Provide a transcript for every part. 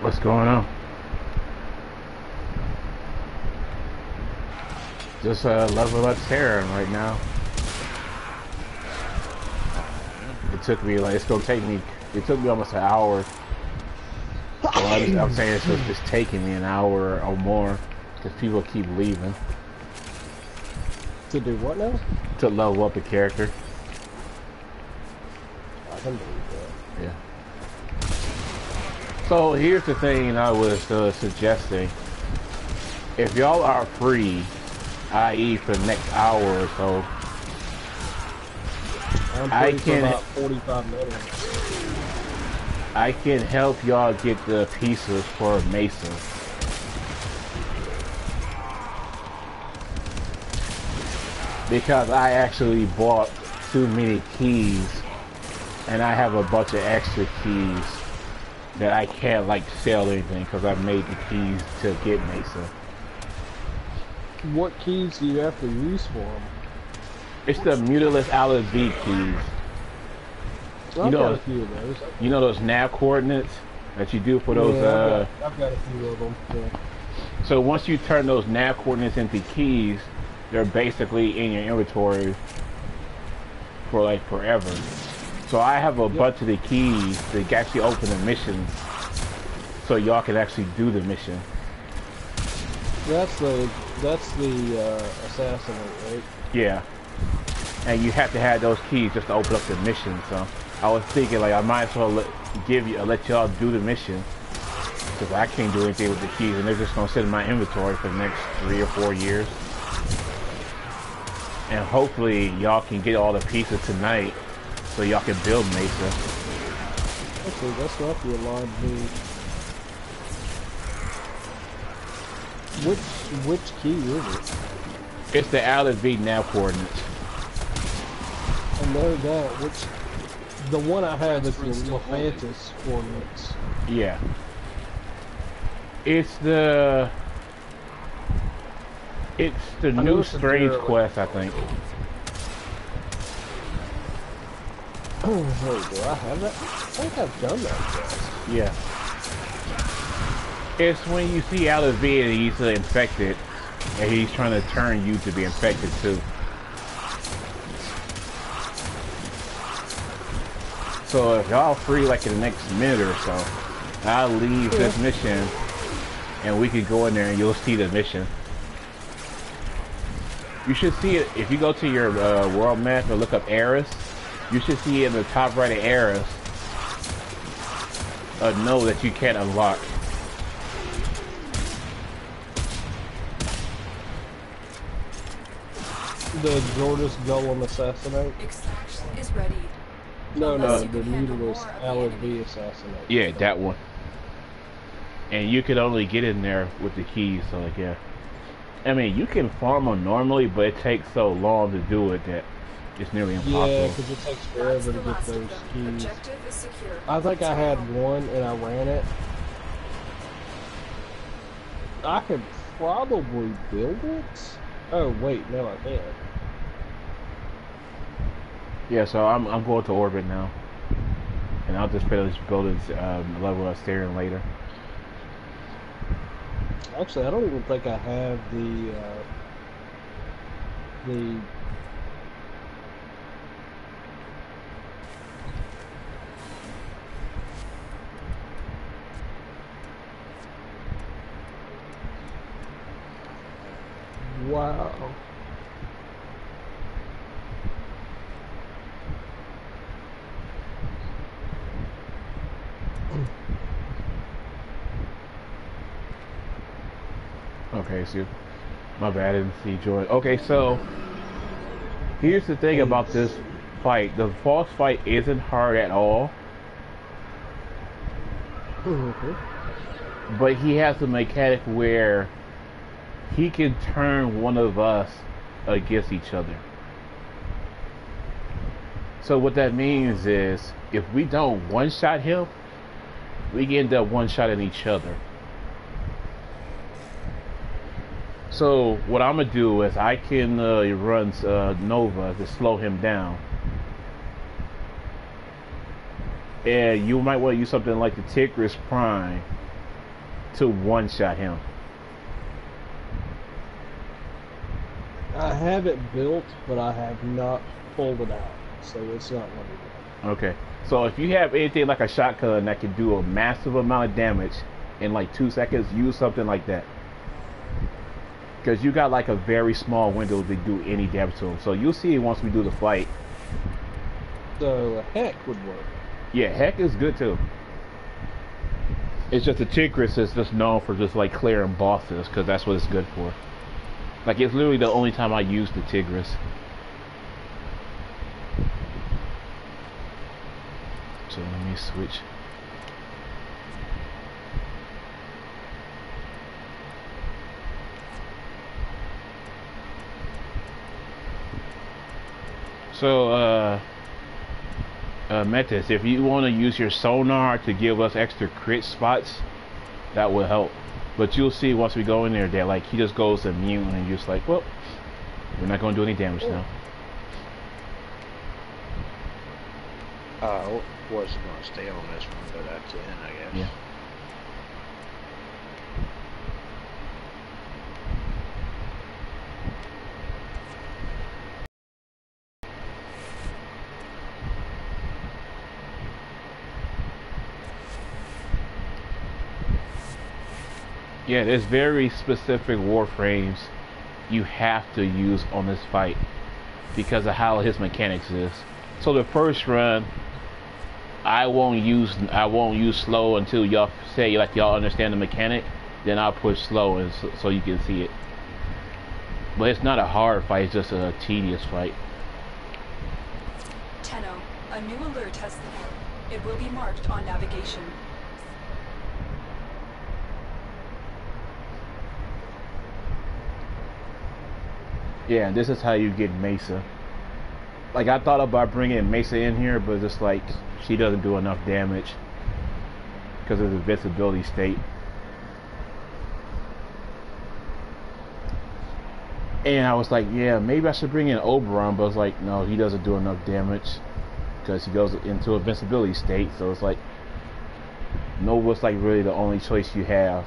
What's going on? Just level up Terran right now. It took me like it took me almost an hour. Well, I'm saying it's taking me an hour or more because people keep leaving. To do what now? To level up a character. I can believe that. Yeah. So here's the thing I was suggesting. If y'all are free, i.e. for the next hour or so, I'm free for about 45 minutes. I can help y'all get the pieces for Mesa. Because I actually bought too many keys, and I have a bunch of extra keys that I can't like sell anything because I made the keys to get Mesa. What keys do you have to use for them? It's the Mutilus Alice V keys. I've got a few of those. You know those nav coordinates that you do for those? Yeah, I've got a few of them. Yeah. So once you turn those nav coordinates into keys, they're basically in your inventory for like forever. So I have a bunch of the keys that actually open the missions, so y'all can actually do the mission. That's the assassinate, right? Yeah. And you have to have those keys just to open up the mission. So I was thinking like I might as well let y'all do the mission, because I can't do anything with the keys, and they're just gonna sit in my inventory for the next 3 or 4 years. And hopefully y'all can get all the pieces tonight, so y'all can build Mesa. Actually, that's roughly a line B. Which key is it? It's the Alice V nav coordinates. I know that. The one I have is the Lephantis coordinates. Yeah. It's the new Strange Quest, I think. Oh, wait, do I have that? I think I've done that quest. Yeah. It's when you see Alice V and he's infected, and he's trying to turn you to be infected too. So if y'all free like in the next minute or so, I'll leave this mission, and we could go in there and you'll see the mission. You should see it if you go to your world map and look up Eris. You should see in the top right of Eris a node that you can't unlock. The Jordis Golem Assassinate? Extraction is ready. No, the Mutilus Alice V Assassinate. Yeah, that one. And you could only get in there with the keys, so like, yeah. I mean, you can farm them normally, but it takes so long to do it that it's nearly impossible. Yeah, because it takes forever to get those keys. I think I had one and I ran it. I could probably build it. Oh wait, no I can't. Yeah, so I'm going to orbit now, and I'll just finish building level up steering later. Actually, I don't even think I have the wow. Okay, so my bad, I didn't see join. Okay, so here's the thing about this fight. The boss fight isn't hard at all. But he has a mechanic where he can turn one of us against each other. So what that means is, if we don't one-shot him, we can end up one-shotting each other. So what I'm gonna do is I can run Nova to slow him down. And you might want to use something like the Tigris Prime to one-shot him. I have it built, but I have not pulled it out, so it's not ready yet. Okay. So if you have anything like a shotgun that can do a massive amount of damage in like 2 seconds, use something like that. Because you got like a very small window to do any damage to him. So you'll see once we do the fight. So a heck would work. Yeah, heck is good too. It's just the Tigris is just known for just like clearing bosses, because that's what it's good for. Like, it's literally the only time I use the Tigris. So let me switch. So, Metis, if you want to use your sonar to give us extra crit spots, that will help. But you'll see once we go in there that, like, he just goes immune and you're just like, well, we're not going to do any damage now. I wasn't going to stay on this one, but that's in, I guess. Yeah. Yeah, there's very specific warframes you have to use on this fight because of how his mechanics is. So the first run, I won't use slow until y'all say like y'all understand the mechanic. Then I'll push slow and so you can see it. But it's not a hard fight; it's just a tedious fight. Tenno, a new alert has. It will be marked on navigation. Yeah, this is how you get Mesa. Like, I thought about bringing Mesa in here, but just like she doesn't do enough damage because of the invincibility state. And I was like, yeah, maybe I should bring in Oberon, but I was like, no, he doesn't do enough damage because he goes into invincibility state. So it's like Nova's like really the only choice you have.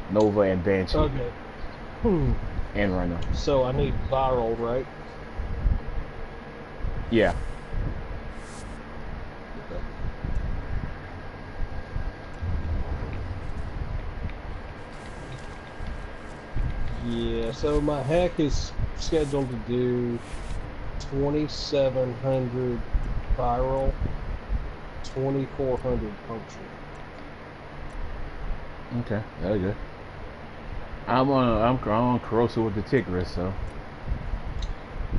Nova and Banshee. Okay. And Rhino. So I need viral, right? Yeah. Okay. Yeah, so my hack is scheduled to do 2,700 viral, 2,400 puncture. Okay, that's good. I'm on corrosive with the Tigris, so.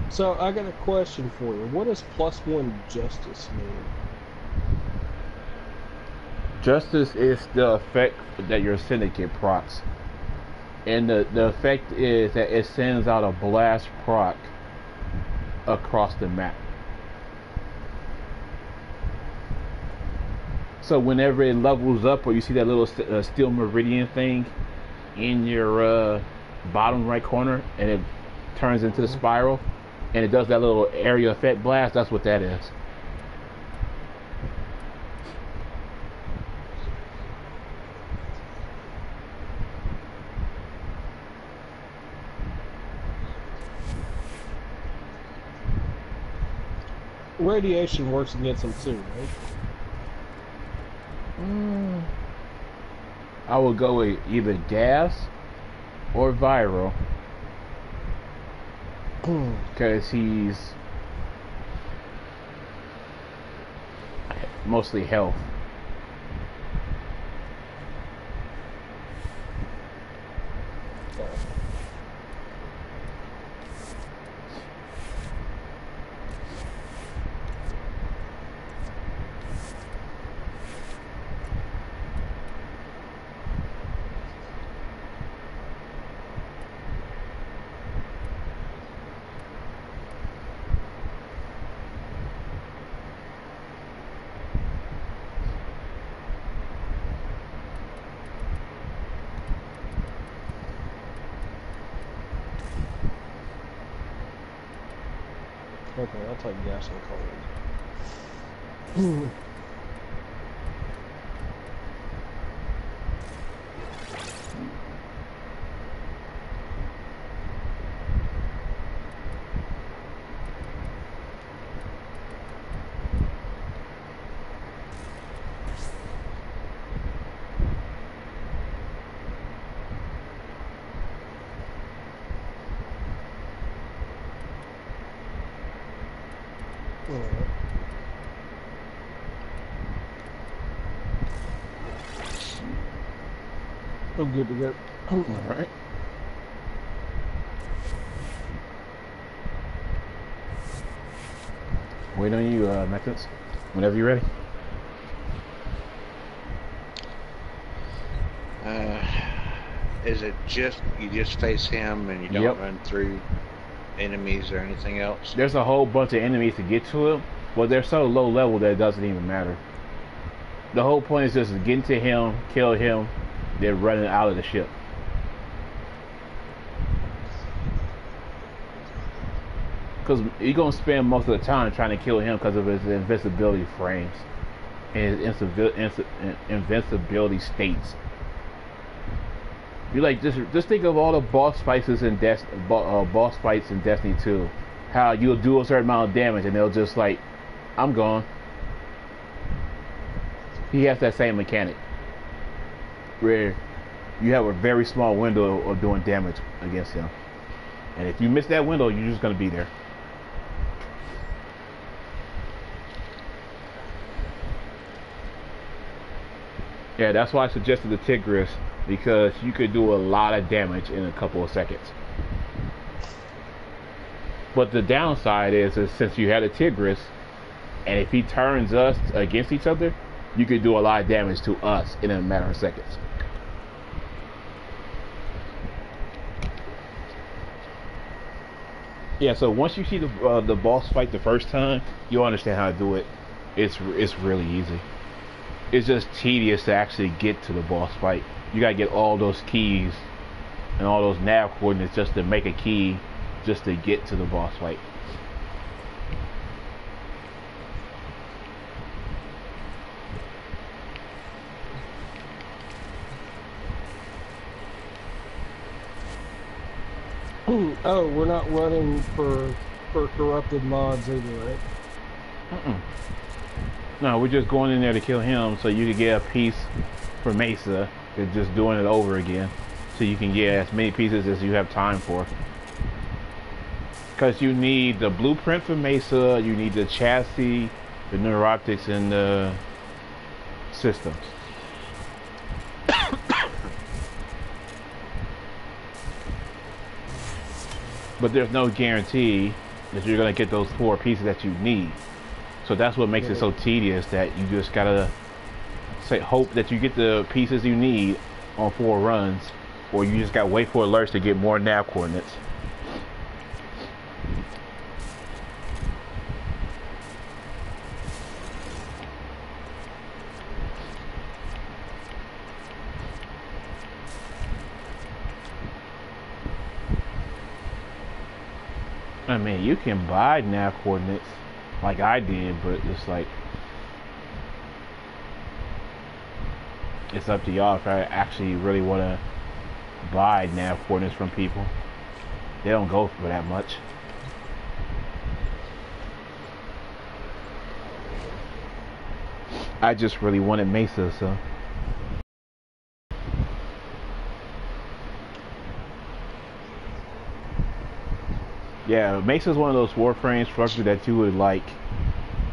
So I got a question for you. What does +1 justice mean? Justice is the effect that your syndicate procs. And the effect is that it sends out a blast proc across the map. So whenever it levels up, or you see that little steel meridian thing in your bottom right corner, and it turns into the spiral, and it does that little area effect blast, that's what that is. Radiation works against them too, right? I would go with either gas or viral, because he's mostly health. Okay, I'll take gas and cold. Alright. I'm good to go. Alright. Wait on you, Methods. Whenever you're ready. Is it just you just face him and you don't Yep. run through enemies or anything else? There's a whole bunch of enemies to get to him, but they're so low level that it doesn't even matter. The whole point is just getting to him, kill him, then running out of the ship. Because you're going to spend most of the time trying to kill him because of his invincibility frames and his invincibility states. You like just think of all the boss fights in Destiny 2. How you'll do a certain amount of damage and they'll just like, I'm gone. He has that same mechanic where you have a very small window of doing damage against him, and if you miss that window, you're just gonna be there. Yeah, that's why I suggested the Tigris, because you could do a lot of damage in a couple of seconds. But the downside is since you had a Tigris, and if he turns us against each other, you could do a lot of damage to us in a matter of seconds. Yeah, so once you see the boss fight the first time, you'll understand how to do it. It's really easy. It's just tedious to actually get to the boss fight. You gotta get all those keys and all those nav coordinates just to make a key, just to get to the boss fight. Oh, we're not running for corrupted mods either, right? No, we're just going in there to kill him so you can get a piece for Mesa. You're just doing it over again so you can get as many pieces as you have time for. Because you need the blueprint for Mesa, you need the chassis, the neuroptics, and the systems. But there's no guarantee that you're going to get those 4 pieces that you need. So that's what makes it so tedious, that you just gotta hope that you get the pieces you need on 4 runs, or you just gotta wait for alerts to get more nav coordinates. I mean, you can buy nav coordinates like I did, but it's like, it's up to y'all if I actually really want to buy nav coordinates from people. They don't go for that much. I just really wanted Mesa, so. Yeah, Mesa is one of those Warframe structures that you would like.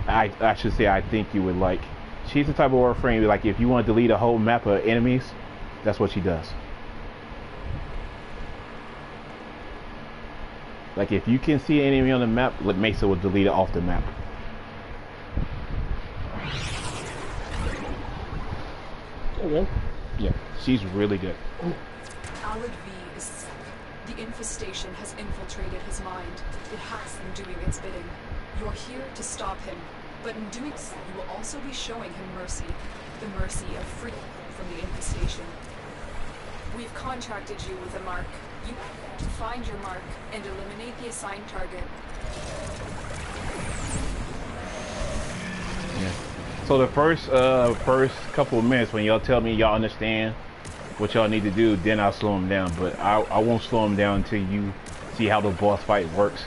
I should say I think you would like. She's the type of Warframe, like if you want to delete a whole map of enemies, that's what she does. Like if you can see an enemy on the map, Mesa will delete it off the map. Okay. Yeah, she's really good. Alad V is sick. The infestation has infiltrated his mind. It has him doing its bidding. You're here to stop him, but in doing so, you will also be showing him mercy. The mercy of freedom from the infestation. We've contracted you with a mark. You have to find your mark and eliminate the assigned target. Yeah. So the first couple of minutes when y'all tell me y'all understand what y'all need to do, then I'll slow them down. But I won't slow them down until you see how the boss fight works.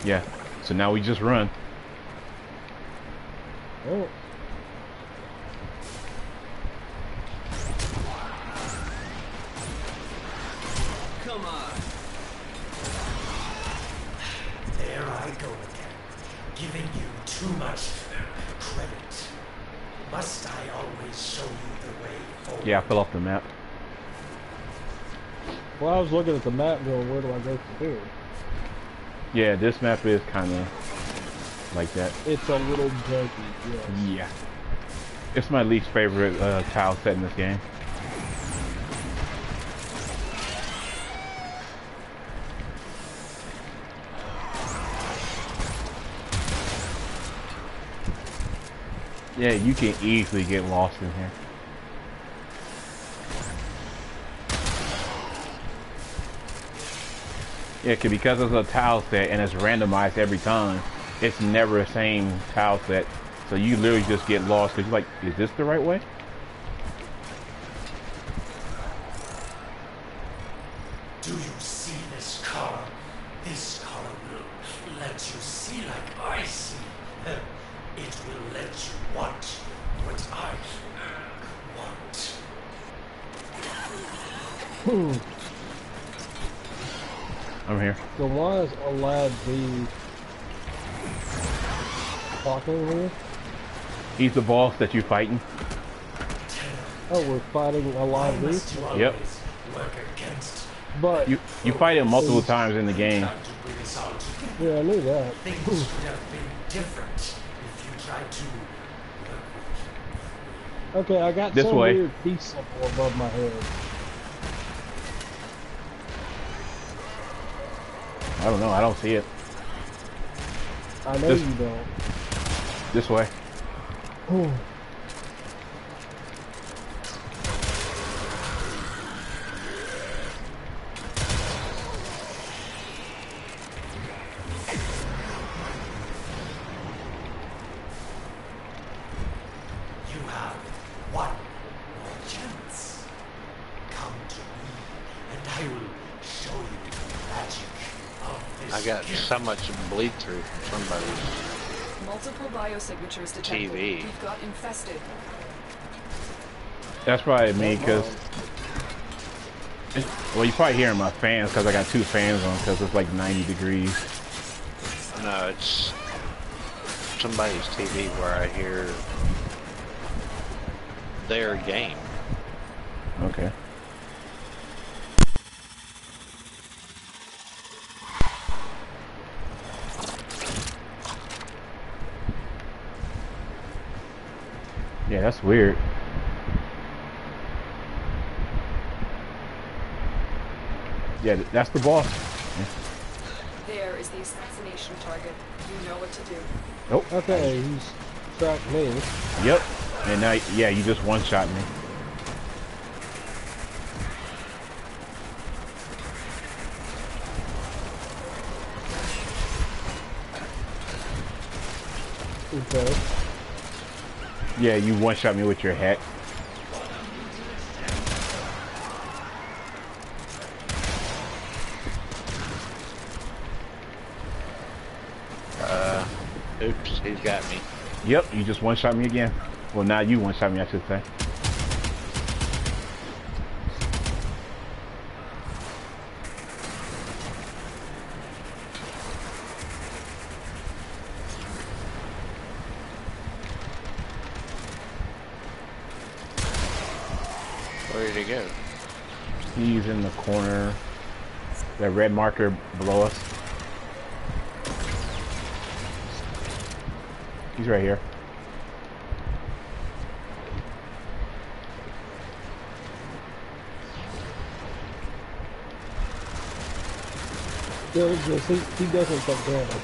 Yeah. So now we just run. Oh. Come on. I go again, giving you too much credit. Must I always show you the way forward? Yeah, I fell off the map. Well, I was looking at the map going, where do I go from here? Yeah, this map is kind of like that. It's a little janky, yes. Yeah. It's my least favorite tile set in this game. Yeah, you can easily get lost in here. Yeah, because it's a tile set and it's randomized every time, it's never the same tile set. So you literally just get lost because you're like, is this the right way? Do you see this color? This color will let you see like I see. It will let you want what I want. I'm here. So why is Alad V talking here? He's the boss that you're fighting. Oh, we're fighting Alad V? Yep. But You fight him multiple times in the game. yeah, I knew that. Things would have been different if you tried to. Okay, I got This some way. weird peace symbol above my head. I don't know. I don't see it. I know This- you don't. This way. You have one more chance. Come to me, and I will show you the magic of this. I got gift. so much bleed through from somebody's. Multiple biosignatures detected. TV. We've got infested. That's probably me because. Well, you probably hearing my fans because I got two fans on because it's like 90 degrees. No, it's somebody's TV where I hear their game. Okay. Yeah, that's weird. Yeah, that's the boss. There is the assassination target. You know what to do. Oh, Okay, he's tracked me. Yep. And now, yeah, you just one-shot me. Okay. Yeah, you one-shot me with your hat. Oops, he's got me. Yep, you just one-shot me again. Well, now you one-shot me, I should say. Where did he go? He's in the corner. That red marker below us. He's right here. He doesn't take damage.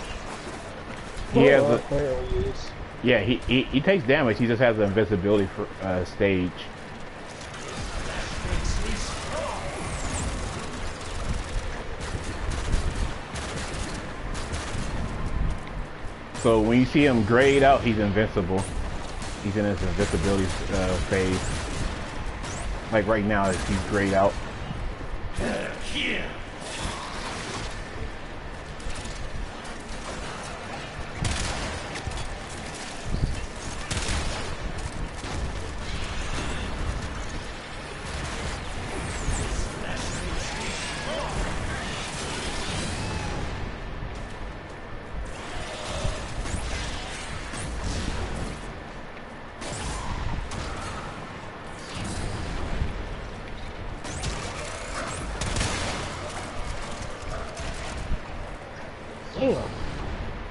He has Well, a, apparently he's- yeah, he takes damage. He just has the invisibility for, stage. So when you see him grayed out, he's invincible. He's in his invisibility phase. Like right now, he's grayed out. Here. Damn.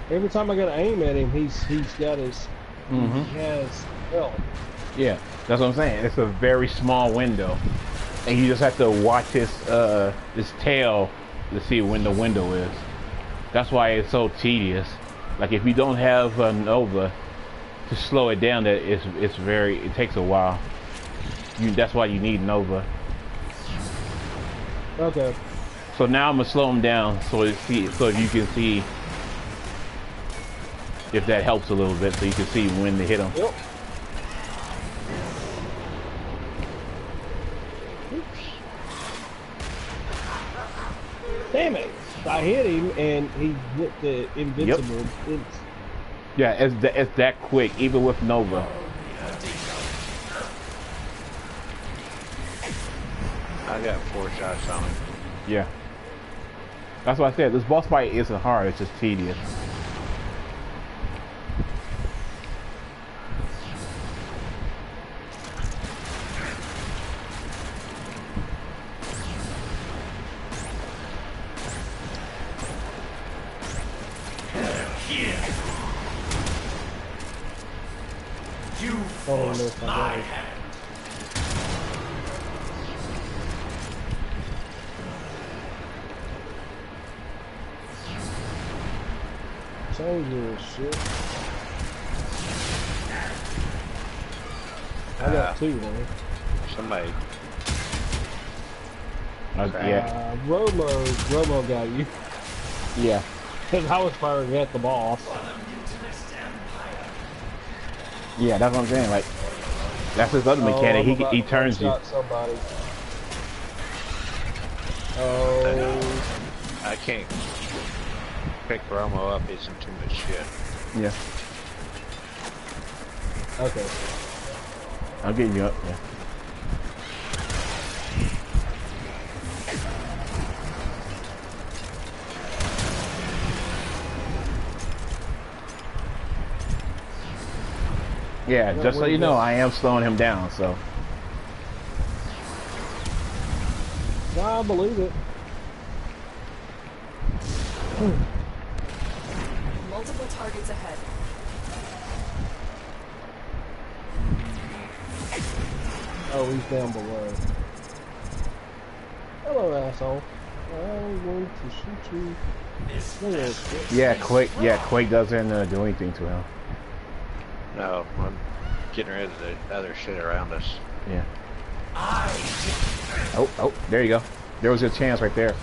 Every time I gotta aim at him, he's got his he has health. Yeah, that's what I'm saying. It's a very small window, and you just have to watch his tail to see when the window is. That's why it's so tedious. Like if you don't have Nova to slow it down, that it takes a while. That's why you need Nova. Okay. So now I'm gonna slow him down so you can see if that helps a little bit, so you can see when to hit him. Yep. Damn it! I hit him and he hit the invincible. Yep. Yeah, it's that quick, even with Nova. I got 4 shots on him. Yeah. That's what I said. This boss fight isn't hard, it's just tedious. You Oh, no, forced I my got it. hand. Change your shit. I got 2, man. Somebody. Yeah. Romo got you. Yeah. Because I was firing at the boss. Yeah, that's what I'm saying. Like, that's his other mechanic. He turns you. Somebody. Oh. I can't pick Romo up. He's in too much shit. Yeah. Okay. I'm getting you up. Yeah. Yeah, just so you know, I am slowing him down, so. I believe it. Multiple targets ahead. Oh, he's down below. Hello, asshole. I'm going to shoot you. Yeah, Quake doesn't do anything to him. No, I'm getting rid of the other shit around us. Yeah. Oh, there you go. There was your chance right there.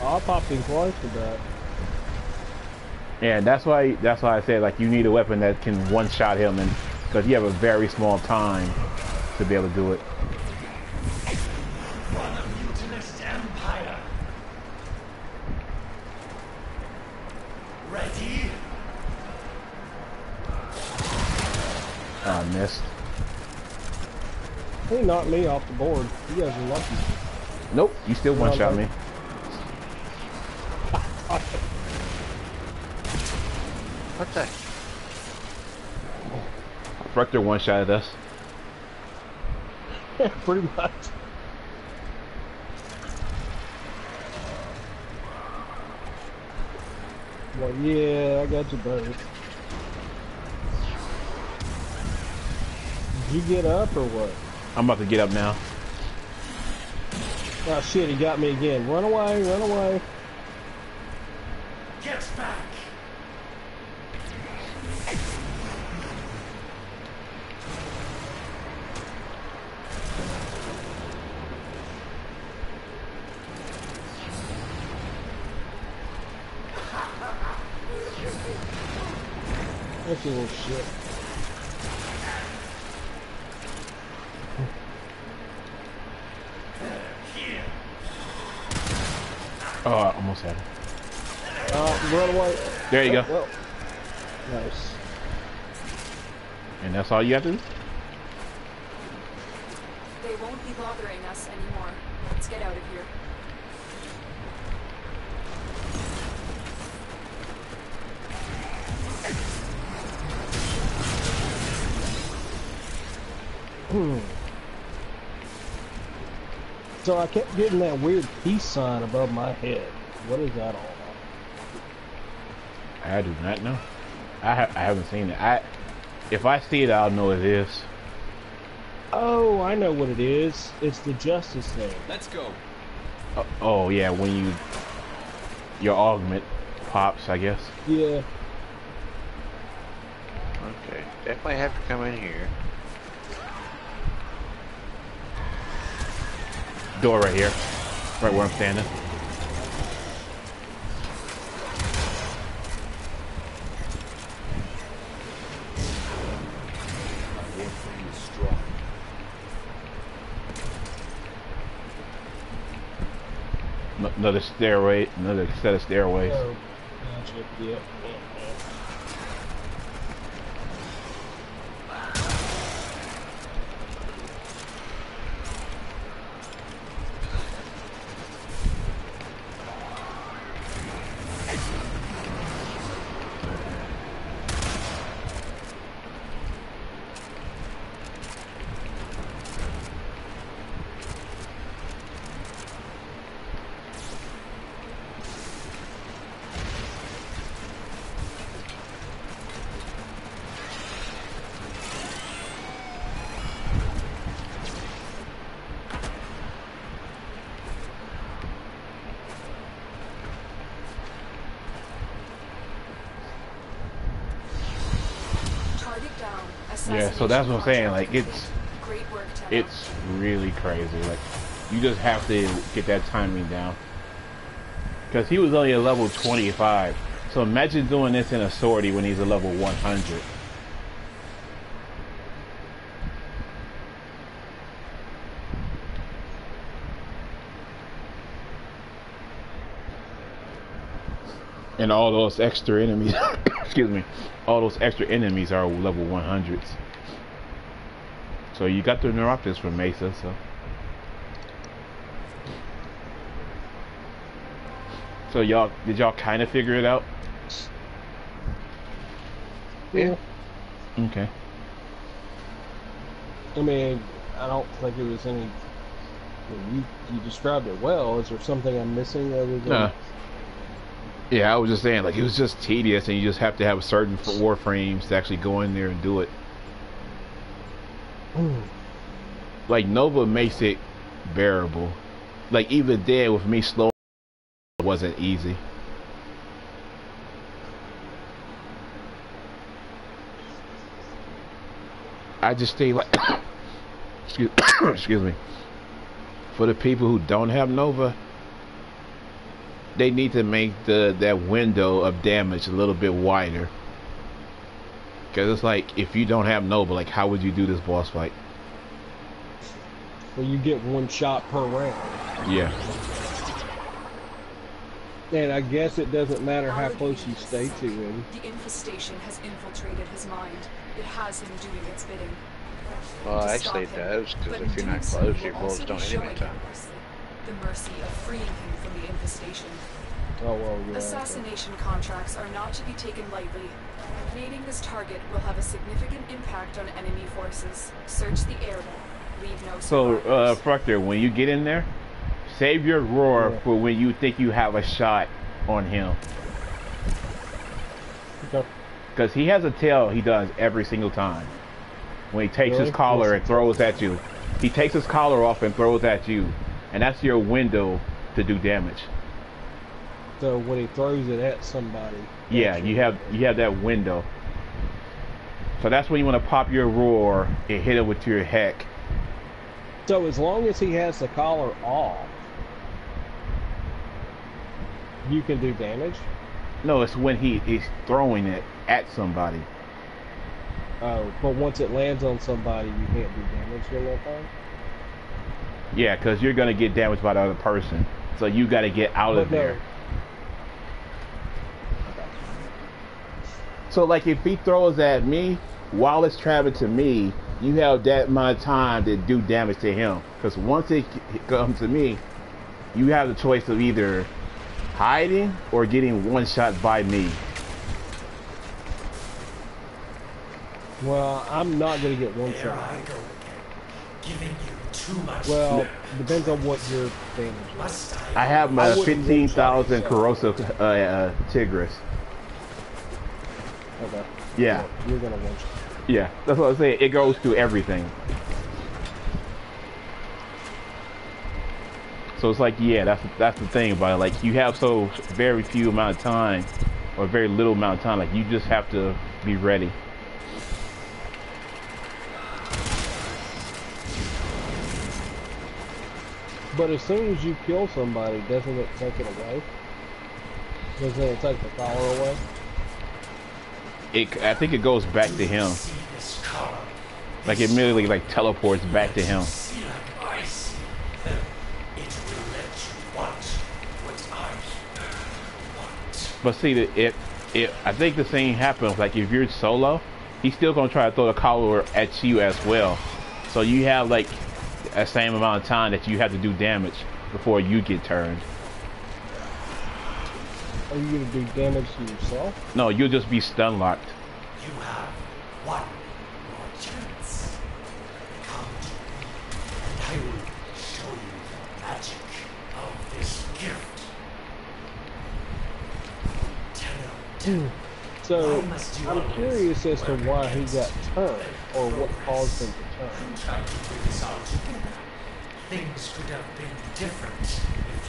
Oh, I popped him twice with that. Yeah, that's why I said like you need a weapon that can one-shot him, and because you have a very small time to be able to do it. One of mutinous empire. Ready? Oh, I missed. He knocked me off the board. You guys are lucky. Nope, you still one-shot me. What the? Rector one-shotted us. Pretty much. Well, yeah, I got you both. Did you get up or what? I'm about to get up now. Oh shit, he got me again. Run away, run away. Get back. That's a little shit. Oh, I almost had it. Run away. There you go. Well, nice. And that's all you have to do? They won't be bothering us anymore. Let's get out of here. So I kept getting that weird peace sign above my head. What is that all I do not know. I haven't seen it. If I see it, I'll know it is. Oh, I know what it is. It's the Justice thing. Let's go. Oh yeah, when your augment pops, I guess. Yeah. Okay, definitely have to come in here. Door right here, right where I'm standing. Warframe is strong. Another stairway, another set of stairways. Oh, gotcha. Yep. Yeah, so that's what I'm saying. Like Great work, Tenno. it's really crazy. Like you just have to get that timing down. Because he was only a level 25. So imagine doing this in a sortie when he's a level 100. And all those extra enemies, excuse me, all those extra enemies are level 100s. So you got the Neuroptics from Mesa, so. So did y'all kind of figure it out? Yeah. Okay. I mean, I don't think it was any. You described it well. Is there something I'm missing other than? Yeah, I was just saying, like, it was just tedious, and you just have to have certain warframes to actually go in there and do it. Like, Nova makes it bearable. Like, even there, with me slow, it wasn't easy. I just stay like, excuse me. For the people who don't have Nova, they need to make that window of damage a little bit wider. Because it's like, if you don't have Nova, like, how would you do this boss fight? Well, you get one shot per round. Yeah. And I guess it doesn't matter how close you stay to him. The infestation has infiltrated his mind. It has him doing its bidding. Well, To actually it stop him, does, because but if in you're not doing so, close, you your will bullets also don't be hit him in showing time. the mercy of freeing him from the infestation. Oh, well, yeah. Assassination contracts are not to be taken lightly. Eliminating this target will have a significant impact on enemy forces. Search the area. Leave no So, survivors. Fructor, when you get in there, save your roar for when you think you have a shot on him. Okay. Because he has a tail he does every single time. When he takes Really? his collar Yes. and throws at you. He takes his collar off and throws at you. And that's your window to do damage. So when he throws it at somebody. Yeah, you have that window. So that's when you want to pop your roar and hit it with your heck. So as long as he has the collar off, you can do damage? No, it's when he is throwing it at somebody. Oh, but once it lands on somebody, you can't do damage to that thing? Yeah, because you're going to get damaged by the other person. So you got to get out of But no. there. So like if he throws at me, while it's traveling to me, you have that amount of time to do damage to him. Because once it comes to me, you have the choice of either hiding or getting one shot by me. Well, I'm not going to get one There shot. I go again, giving you too much. Well, depends on what your damage is. Must I have my I wouldn't 15,000 one-shot corrosive Tigris. Okay. Yeah. You're gonna win. Yeah, that's what I was saying. It goes through everything. So it's like, yeah, that's the thing about it. Like, you have so very few amount of time, or very little amount of time. Like, you just have to be ready. But as soon as you kill somebody, doesn't it take it away? Doesn't it take the power away? I think it goes back to him. Like, it immediately like teleports back to him. But see, I think the same happens. Like, if you're solo, he's still gonna try to throw the collar at you as well. So you have like a same amount of time that you have to do damage before you get turned. Are you gonna do damage to yourself? No, you'll just be stun locked. You have one more chance. Come to me, and I will show you the magic of this gift. So, I'm curious as to why he got turned, or what caused him to turn. Try to figure this out together. Things could have been different if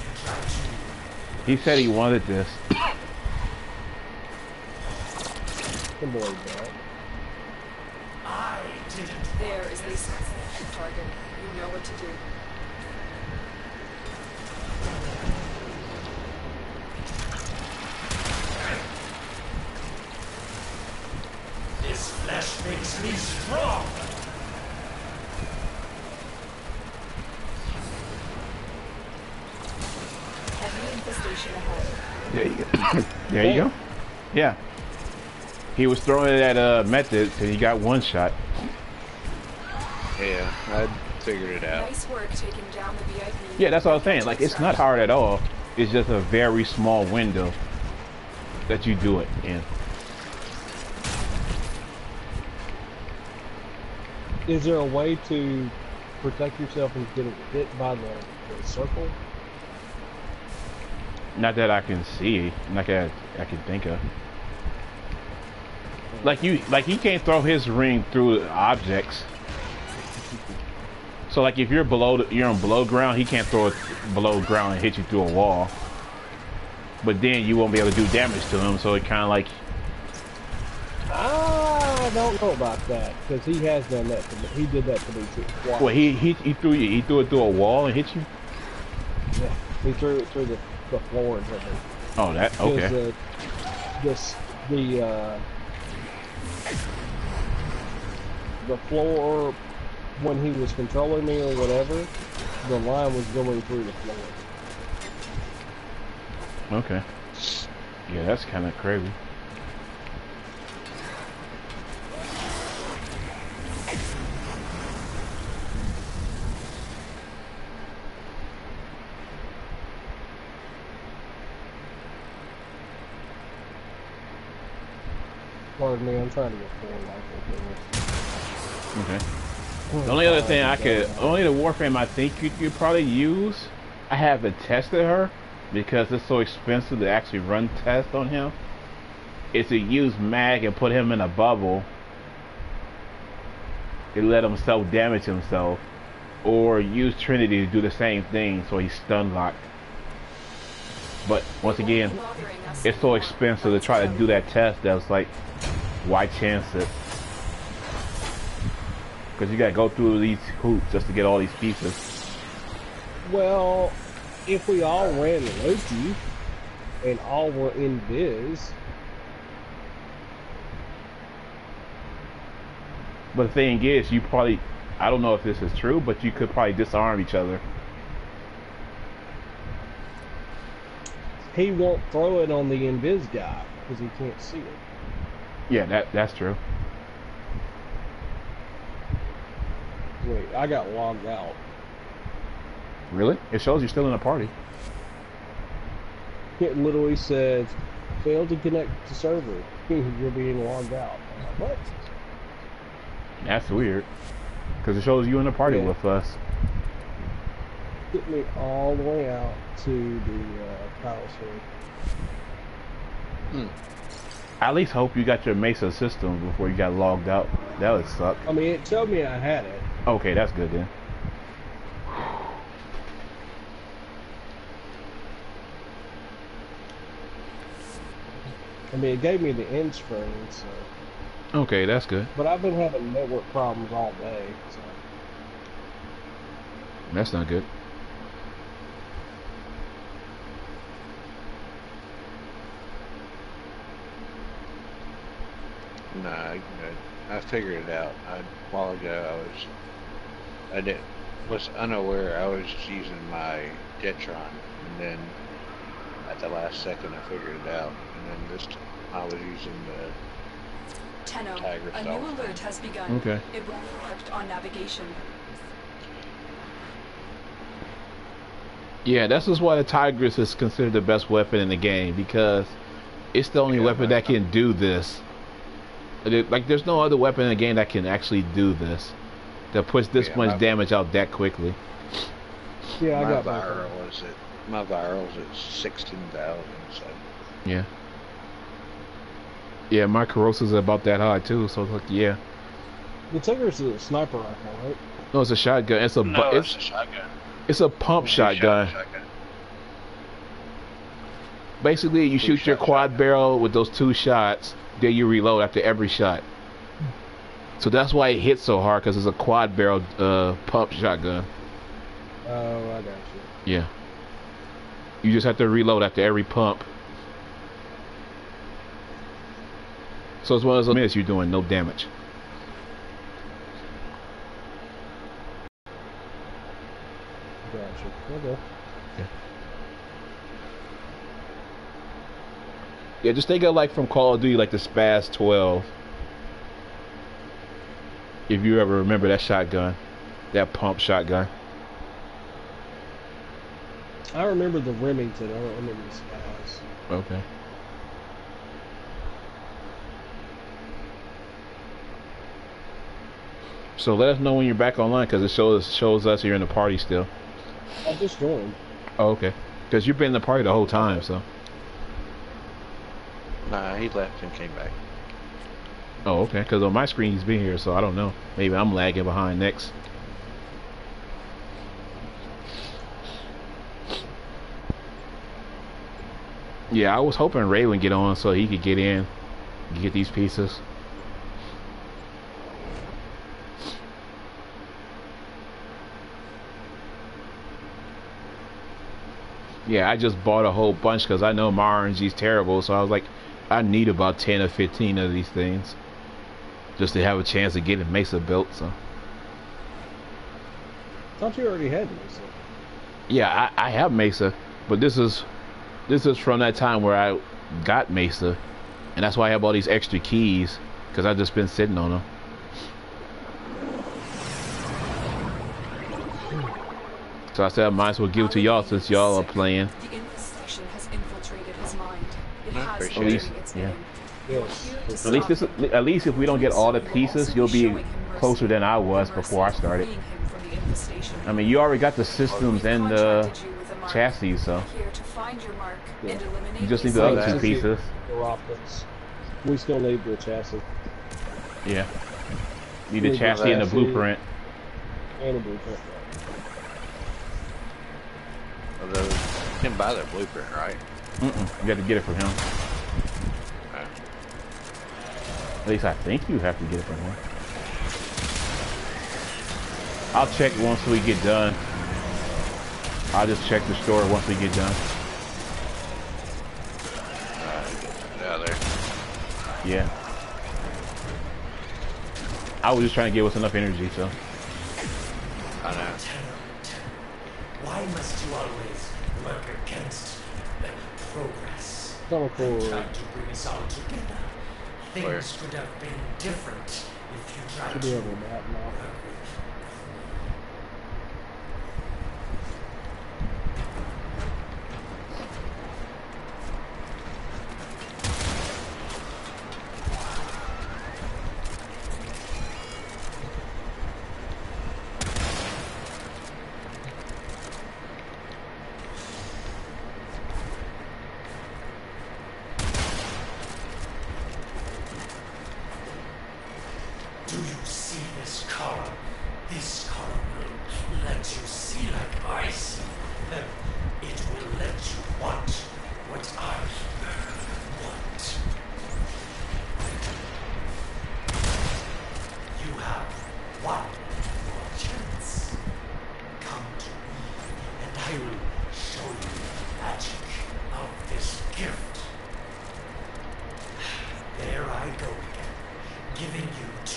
you tried to. He said he wanted this. Can believe that. I didn't. There is the assassination target. You know what to do. This flesh makes me strong. Heavy infestation ahead. There you go. There you go. Yeah. He was throwing it at Method, and he got one shot. Yeah, I figured it out. Nice work taking down the VIP. Yeah, that's what I was saying. Like, it's not hard at all. It's just a very small window that you do it in. Is there a way to protect yourself from getting hit by the circle? Not that I can see. Not that I can think of. Like he can't throw his ring through objects. So like if you're on below ground, he can't throw it below ground and hit you through a wall. But then you won't be able to do damage to him. So it kind of like. I don't know about that because he has done that to me. He did that to me too. Twice. Well, he threw it through a wall and hit you. Yeah, he threw it through the floor and hit me. Oh, that okay. The floor when he was controlling me or whatever, the line was going through the floor. Okay. Yeah, that's kind of crazy. Pardon me, I'm trying to get full life. Okay. The only other thing only the Warframe I think you could probably use, I haven't tested her because it's so expensive to actually run tests on him, is to use Mag and put him in a bubble and let him self-damage himself, or use Trinity to do the same thing so he's stun locked. But once again, it's so expensive to try to do that test that it's like, why chance it? Because you gotta go through these hoops just to get all these pieces. Well, if we all ran Loki and all were in Viz. But the thing is, you probably, I don't know if this is true, but you could probably disarm each other. He won't throw it on the Invis guy because he can't see it. Yeah, that's true. Wait, I got logged out. Really? It shows you're still in a party. It literally says, failed to connect to server. You're being logged out. I'm like, what? That's weird. Because it shows you in a party with us. Get me all the way out to the power swing. I at least hope you got your Mesa system before you got logged out. That would suck. I mean, it told me I had it. Okay, that's good then. I mean, it gave me the end screen, so. Okay, that's good. But I've been having network problems all day, so. That's not good. No, I figured it out. A while ago, I was unaware I was using my Jetron, and then at the last second I figured it out, and then this time I was using the Tenno, Tiger a style. new alert has begun. Okay. It will reflect on navigation. Yeah, this is why the Tigris is considered the best weapon in the game, because it's the only weapon that can do this. Like, there's no other weapon in the game that can actually do this. That puts this much damage out that quickly. Yeah, I got my viral's at 16,000, so. Yeah. Yeah, my corrosive's about that high too, so it's like, yeah. The Tigris is a sniper rifle, right? No, it's a shotgun. It's a It's a shotgun. It's a pump shotgun. Basically, you shoot your quad barrel with those 2 shots, then you reload after every shot. So that's why it hits so hard, because it's a quad barrel pump shotgun. Oh, I got you. Yeah. You just have to reload after every pump. So it's one of those minutes you're doing no damage. Gotcha. Okay. Yeah, just think of like from Call of Duty, like the Spaz 12. If you ever remember that shotgun, that pump shotgun. I remember the Remington. I don't remember the Spaz. Okay. So let us know when you're back online, because it shows us you're in the party still. I just joined. Oh, okay. Because you've been in the party the whole time, so. Nah, he left and came back. Oh, okay. Because on my screen he's been here, so I don't know. Maybe I'm lagging behind next. Yeah, I was hoping Ray would get on so he could get in, get these pieces. Yeah, I just bought a whole bunch because I know my RNG is terrible, so I was like, I need about 10 or 15 of these things just to have a chance to get a Mesa built. So. Thought you already had Mesa. Yeah, I have Mesa, but this is from that time where I got Mesa, and that's why I have all these extra keys, because I've just been sitting on them. So I said I might as well give it to y'all since y'all are playing. The infestation has infiltrated his mind. It has appreciate been it. doing its bidding. Yes. At least at least if we don't get all the pieces, you'll be closer than I was before I started. I mean, you already got the systems and the chassis, so you just need the other 2 pieces. We still need the chassis. Yeah. Need the chassis and the blueprint. And a blueprint. Although, you can buy the blueprint, right? You have to get it from him. Okay. At least I think you have to get it from him. I'll check once we get done. I'll just check the store once we get done. Get out of there. Yeah. I was just trying to give us enough energy, so. I know. Why must you always work against progress? Come Trying forward. to bring us all together. Things Where? could have been different if you tried Should to be work over that now. with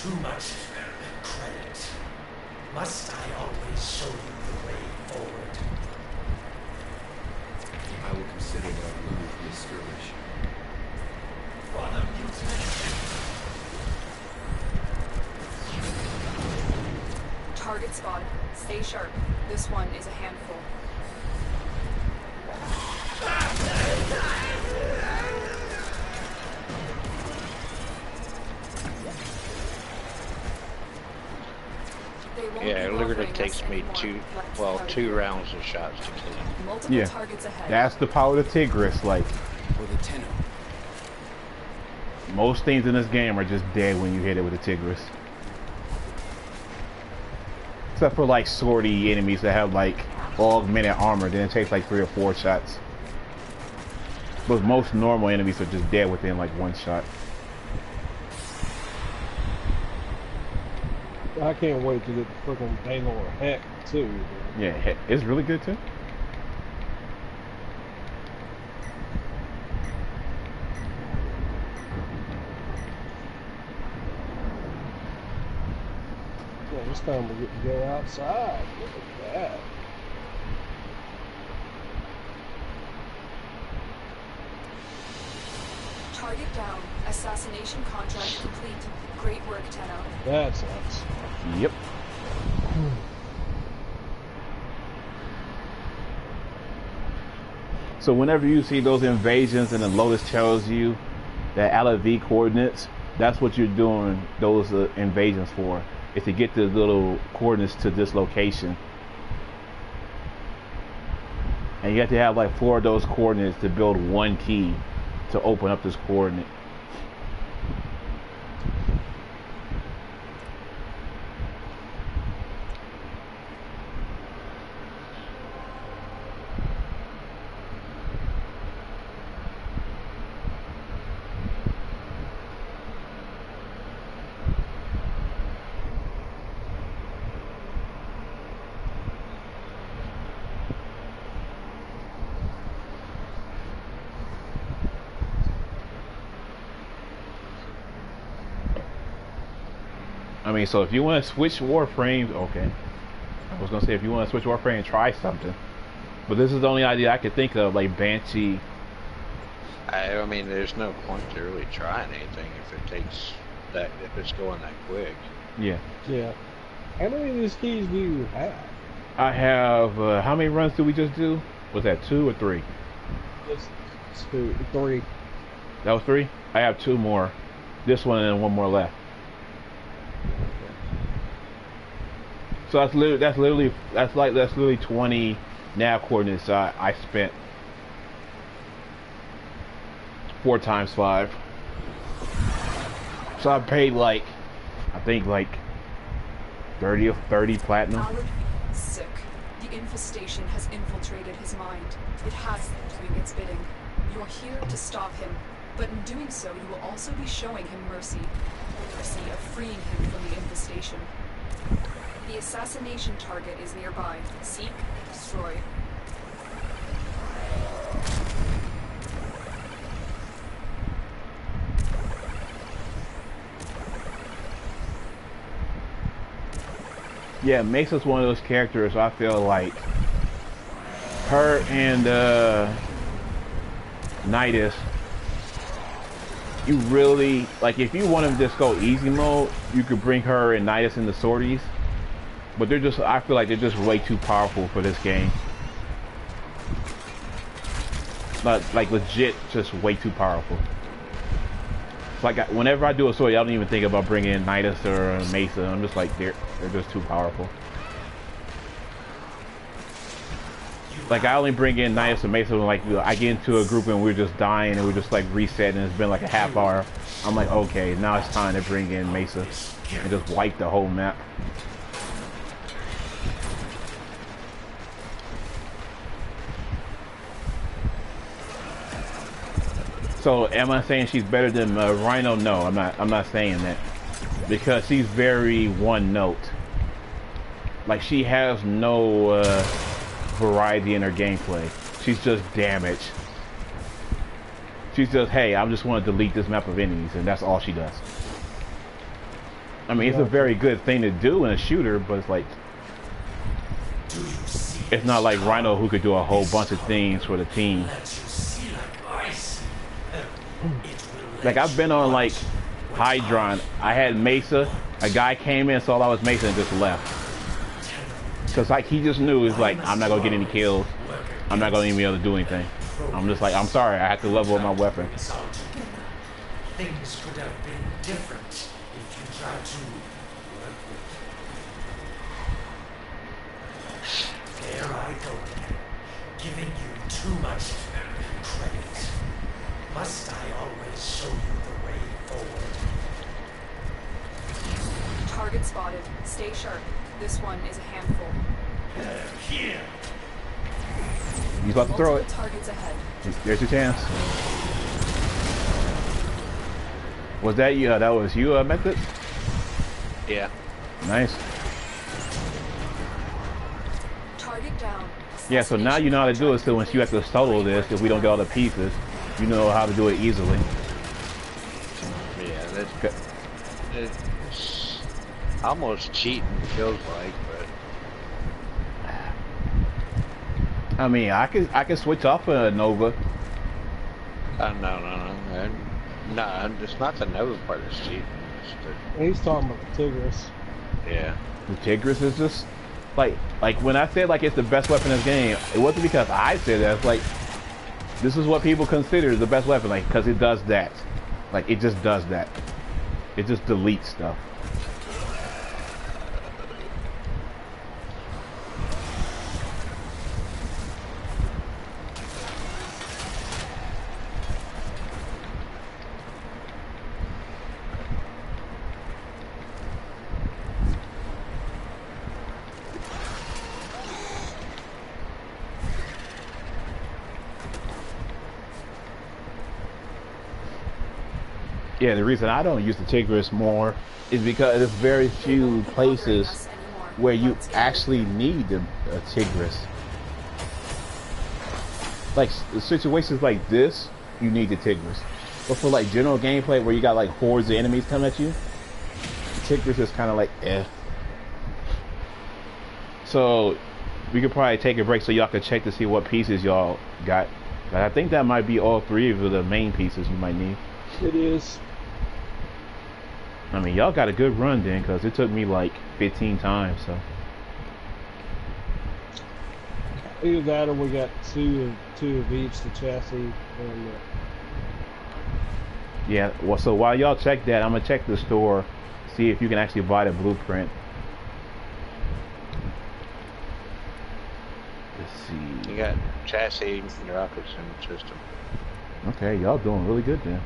too much credit. Must I always show you the way forward? I will consider that I've learned from this skirmish. Brother Mutant! Target spotted. Stay sharp. This one is a handful. Yeah, it literally takes me two rounds of shots to kill him. Multiple Yeah. targets ahead. That's the power of the Tigris. Like, For the Tenno. most things in this game are just dead when you hit it with a Tigris. Except for like swordy enemies that have like augmented armor, then it takes like 3 or 4 shots. But most normal enemies are just dead within like 1 shot. I can't wait to get the freaking Baylor Heck too. Yeah, it's really good too. Yeah, this time we get to go outside. Look at that. Target down. Assassination contract complete. Great work, Tenno. That's nice. Yep. So whenever you see those invasions and the Lotus tells you that out of V coordinates, that's what you're doing those invasions for, is to get the little coordinates to this location. And you have to have like 4 of those coordinates to build 1 key to open up this coordinate. I mean, so if you want to switch Warframes, okay. I was gonna say if you want to switch Warframe, try something. But this is the only idea I could think of, like Banshee. I mean, there's no point to really trying anything if it takes that, if it's going that quick. Yeah. Yeah. How many of these keys do you have? I have, how many runs did we just do? Was that 2 or 3? It's 2, 3. That was 3? I have 2 more. This one and 1 more left. So that's literally 20 nav coordinates I spent. 4 times 5. So I paid like, I think like 30 or 30 platinum. Allard V is sick. The infestation has infiltrated his mind. It has him doing its bidding. You're here to stop him, but in doing so, you will also be showing him mercy. Mercy of freeing him from the infestation. The assassination target is nearby. Seek, destroy. Yeah, Mesa's one of those characters I feel like her and Nidus, you really, like if you want to just go easy mode, you could bring her and Nidus in the sorties. But they're just, I feel like they're just way too powerful for this game. Like legit, just way too powerful. It's like whenever I do a story, I don't even think about bringing in Nidus or Mesa. I'm just like, they're just too powerful. Like I only bring in Nidus and Mesa when like I get into a group and we're just dying and we're just like resetting. It's been like a half hour. I'm like, okay, now it's time to bring in Mesa and just wipe the whole map. So am I saying she's better than Rhino? No, I'm not saying that, because she's very one note. Like she has no variety in her gameplay. She's just damage. She's just, hey, I just want to delete this map of enemies, and that's all she does. I mean, it's a very good thing to do in a shooter, but it's like, Do you see it's not this like color? Rhino who could do a whole bunch of things for the team. Let you see like I see. It will Like, let I've been you on, like, watch what Hydron. I had Mesa. A guy came in, saw I was Mesa, and just left. Because, like, he just knew, he's like, I'm not going to get any kills. I'm not going to even be able to do anything. I'm just like, I'm sorry, I have to level up my weapon. Things could have been different if you tried to work with me. There I go again, giving you too much credit. Must I always show you the way forward? Target spotted. Stay sharp. This one is a handful. Here. He's about to throw Multiple it. targets ahead. There's your chance. Was that you? That was you, Method? Yeah. Nice. Target down. Yeah, so now you know how to do it, so once you have to solo this, if we don't get all the pieces, you know how to do it easily. Yeah, that's Okay. it's almost cheating, feels like, but I mean, I could switch off a Nova. no, it's not the Nova part that's cheating. It's He's talking about the Tigris. yeah. The Tigris is just like when I said like it's the best weapon in this game, it wasn't because I said that. It's like this is what people consider the best weapon, like because it does that. Like it just does that. It just deletes stuff. Yeah, the reason I don't use the Tigris more is because there's very few places where you actually need a Tigris. Like situations like this, you need the Tigris. But for like general gameplay where you got like hordes of enemies coming at you, Tigris is kind of like eh. So we could probably take a break so y'all can check to see what pieces y'all got. But I think that might be all three of the main pieces you might need. It is. I mean, y'all got a good run then, because it took me like 15 times, so. Either that or we got two of each, the chassis and Yeah, well, so while y'all check that, I'm going to check the store, see if you can actually buy the blueprint. Let's see. You got chassis, rockets, and system. Okay, y'all doing really good then.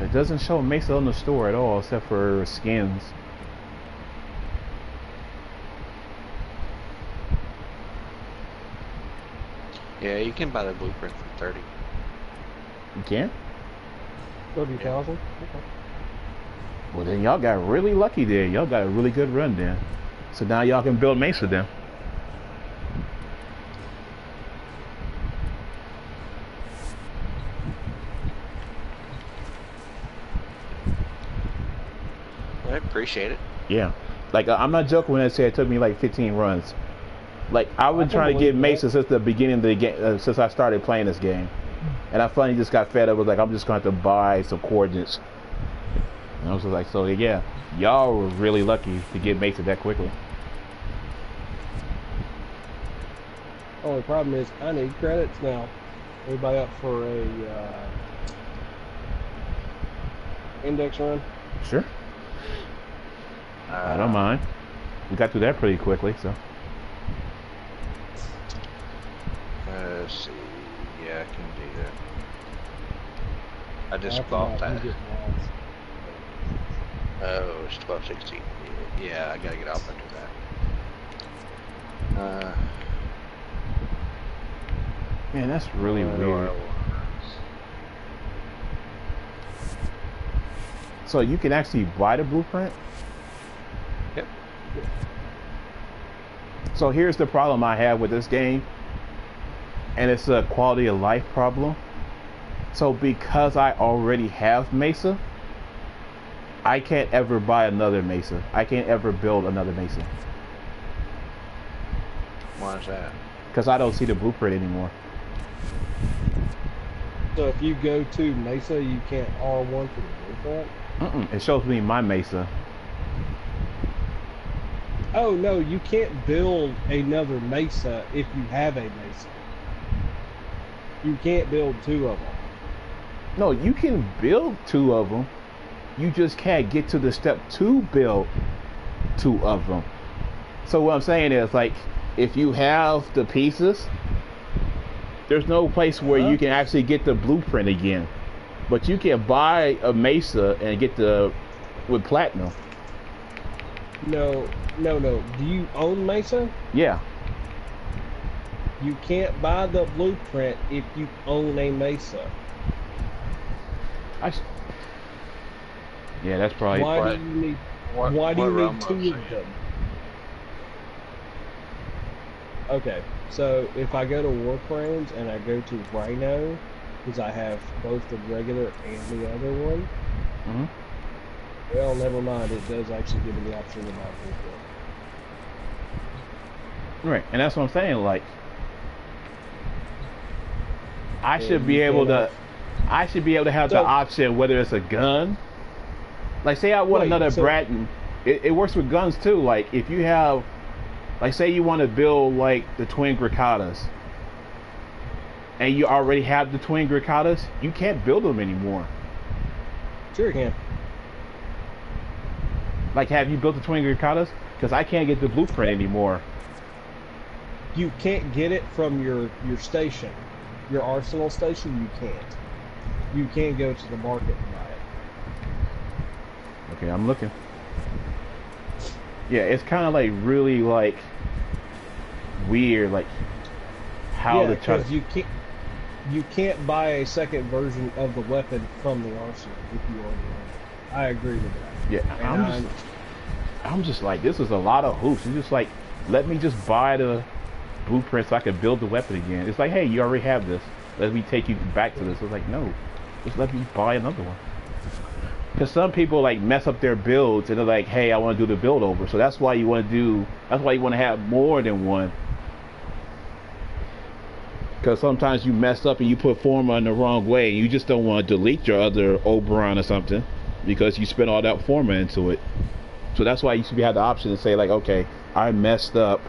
It doesn't show Mesa on the store at all, except for skins. Yeah, you can buy the blueprint for 30. You can? 30,000. Okay. Well, then y'all got really lucky there. Y'all got a really good run then. So now y'all can build Mesa then. I appreciate it. Yeah. Like, I'm not joking when I say it took me like 15 runs. Like, I've been trying to get Mesa since the beginning of the game, since I started playing this game. And I finally just got fed up. Was like, I'm just going to have to buy some coordinates. And I was just like, so yeah, y'all were really lucky to get Mesa that quickly. Only problem is I need credits now. Everybody up for a index run? Sure. I don't mind. We got through that pretty quickly, so. Let's see. Yeah, I can do that. I just After bought that, that. you get lost. Oh, it's 12:16. Yeah, I gotta get off into that. Man, that's really weird. So you can actually buy the blueprint? Yep. So here's the problem I have with this game, and it's a quality of life problem. So because I already have Mesa, I can't ever buy another Mesa. I can't ever build another Mesa. Why is that? Because I don't see the blueprint anymore. So if you go to Mesa, you can't R1 for the blueprint? It shows me my Mesa. Oh no, you can't build another Mesa if you have a Mesa. You can't build two of them. No, you can build two of them. You just can't get to the step to build two of them. So what I'm saying is, like, if you have the pieces, there's no place where you can actually get the blueprint again. But you can buy a Mesa and get the with platinum. No. Do you own Mesa? Yeah. You can't buy the blueprint if you own a Mesa. Yeah, that's probably. Why do you need? Why do you need two of them? Okay, so if I go to Warframes and I go to Rhino, because I have both the regular and the other one. Well, never mind. It does actually give me the option to buy blueprint. Right, and that's what I'm saying. Like, I should be able to have the option whether it's a gun. Like, say I want another Bratton. It works with guns too. Like, if you have, like, say you want to build like the twin Gricadas, and you already have the twin Gricadas, you can't build them anymore. Sure you can. Like, have you built the twin Gricadas? Because I can't get the blueprint anymore. You can't get it from your station, your arsenal station. You can't. You can't go to the market and buy it. Okay, I'm looking. Yeah, it's kind of like really like weird, like how the because you can't buy a second version of the weapon from the arsenal if you already own it. I agree with that. Yeah, I'm just like, this is a lot of hoops. It's just like, let me just buy the blueprint so I can build the weapon again. It's like, hey, you already have this. Let me take you back to this. It's like, no, just let me buy another one. Because some people like mess up their builds and they're like, hey, I want to do the build over. So that's why you want to have more than one. Because sometimes you mess up and you put Forma in the wrong way and you just don't want to delete your other Oberon or something because you spent all that Forma into it. So that's why you should have the option to say, like, okay, I messed up.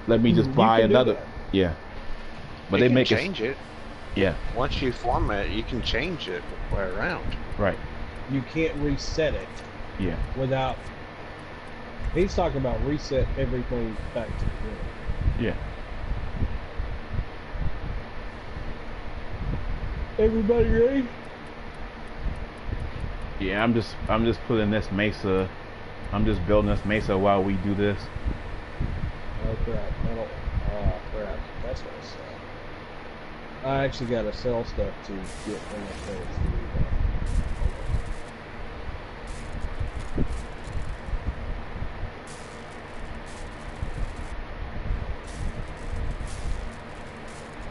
Let me just buy another. Yeah. But they make change it. Yeah. Once you format it, you can change it way around. Right. You can't reset it. Yeah. Without. He's talking about reset everything back to the beginning. Yeah. Everybody ready? Yeah, I'm just putting this Mesa. I'm just building this Mesa while we do this. Oh crap! Crap! That's what I said. I actually got to sell stuff to get enough things to do that.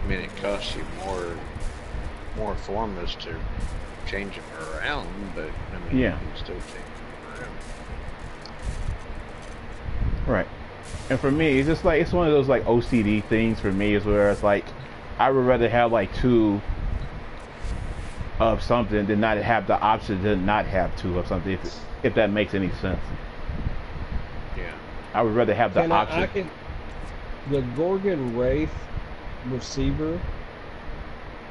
I mean, it costs you more formulas to change them around, but I mean, yeah, you can still change them around. Right. And for me, it's just like, it's one of those like OCD things for me, is where it's like, I would rather have like two of something than not have the option to not have two of something, if that makes any sense. Yeah. I would rather have the option. The Gorgon Wraith receiver,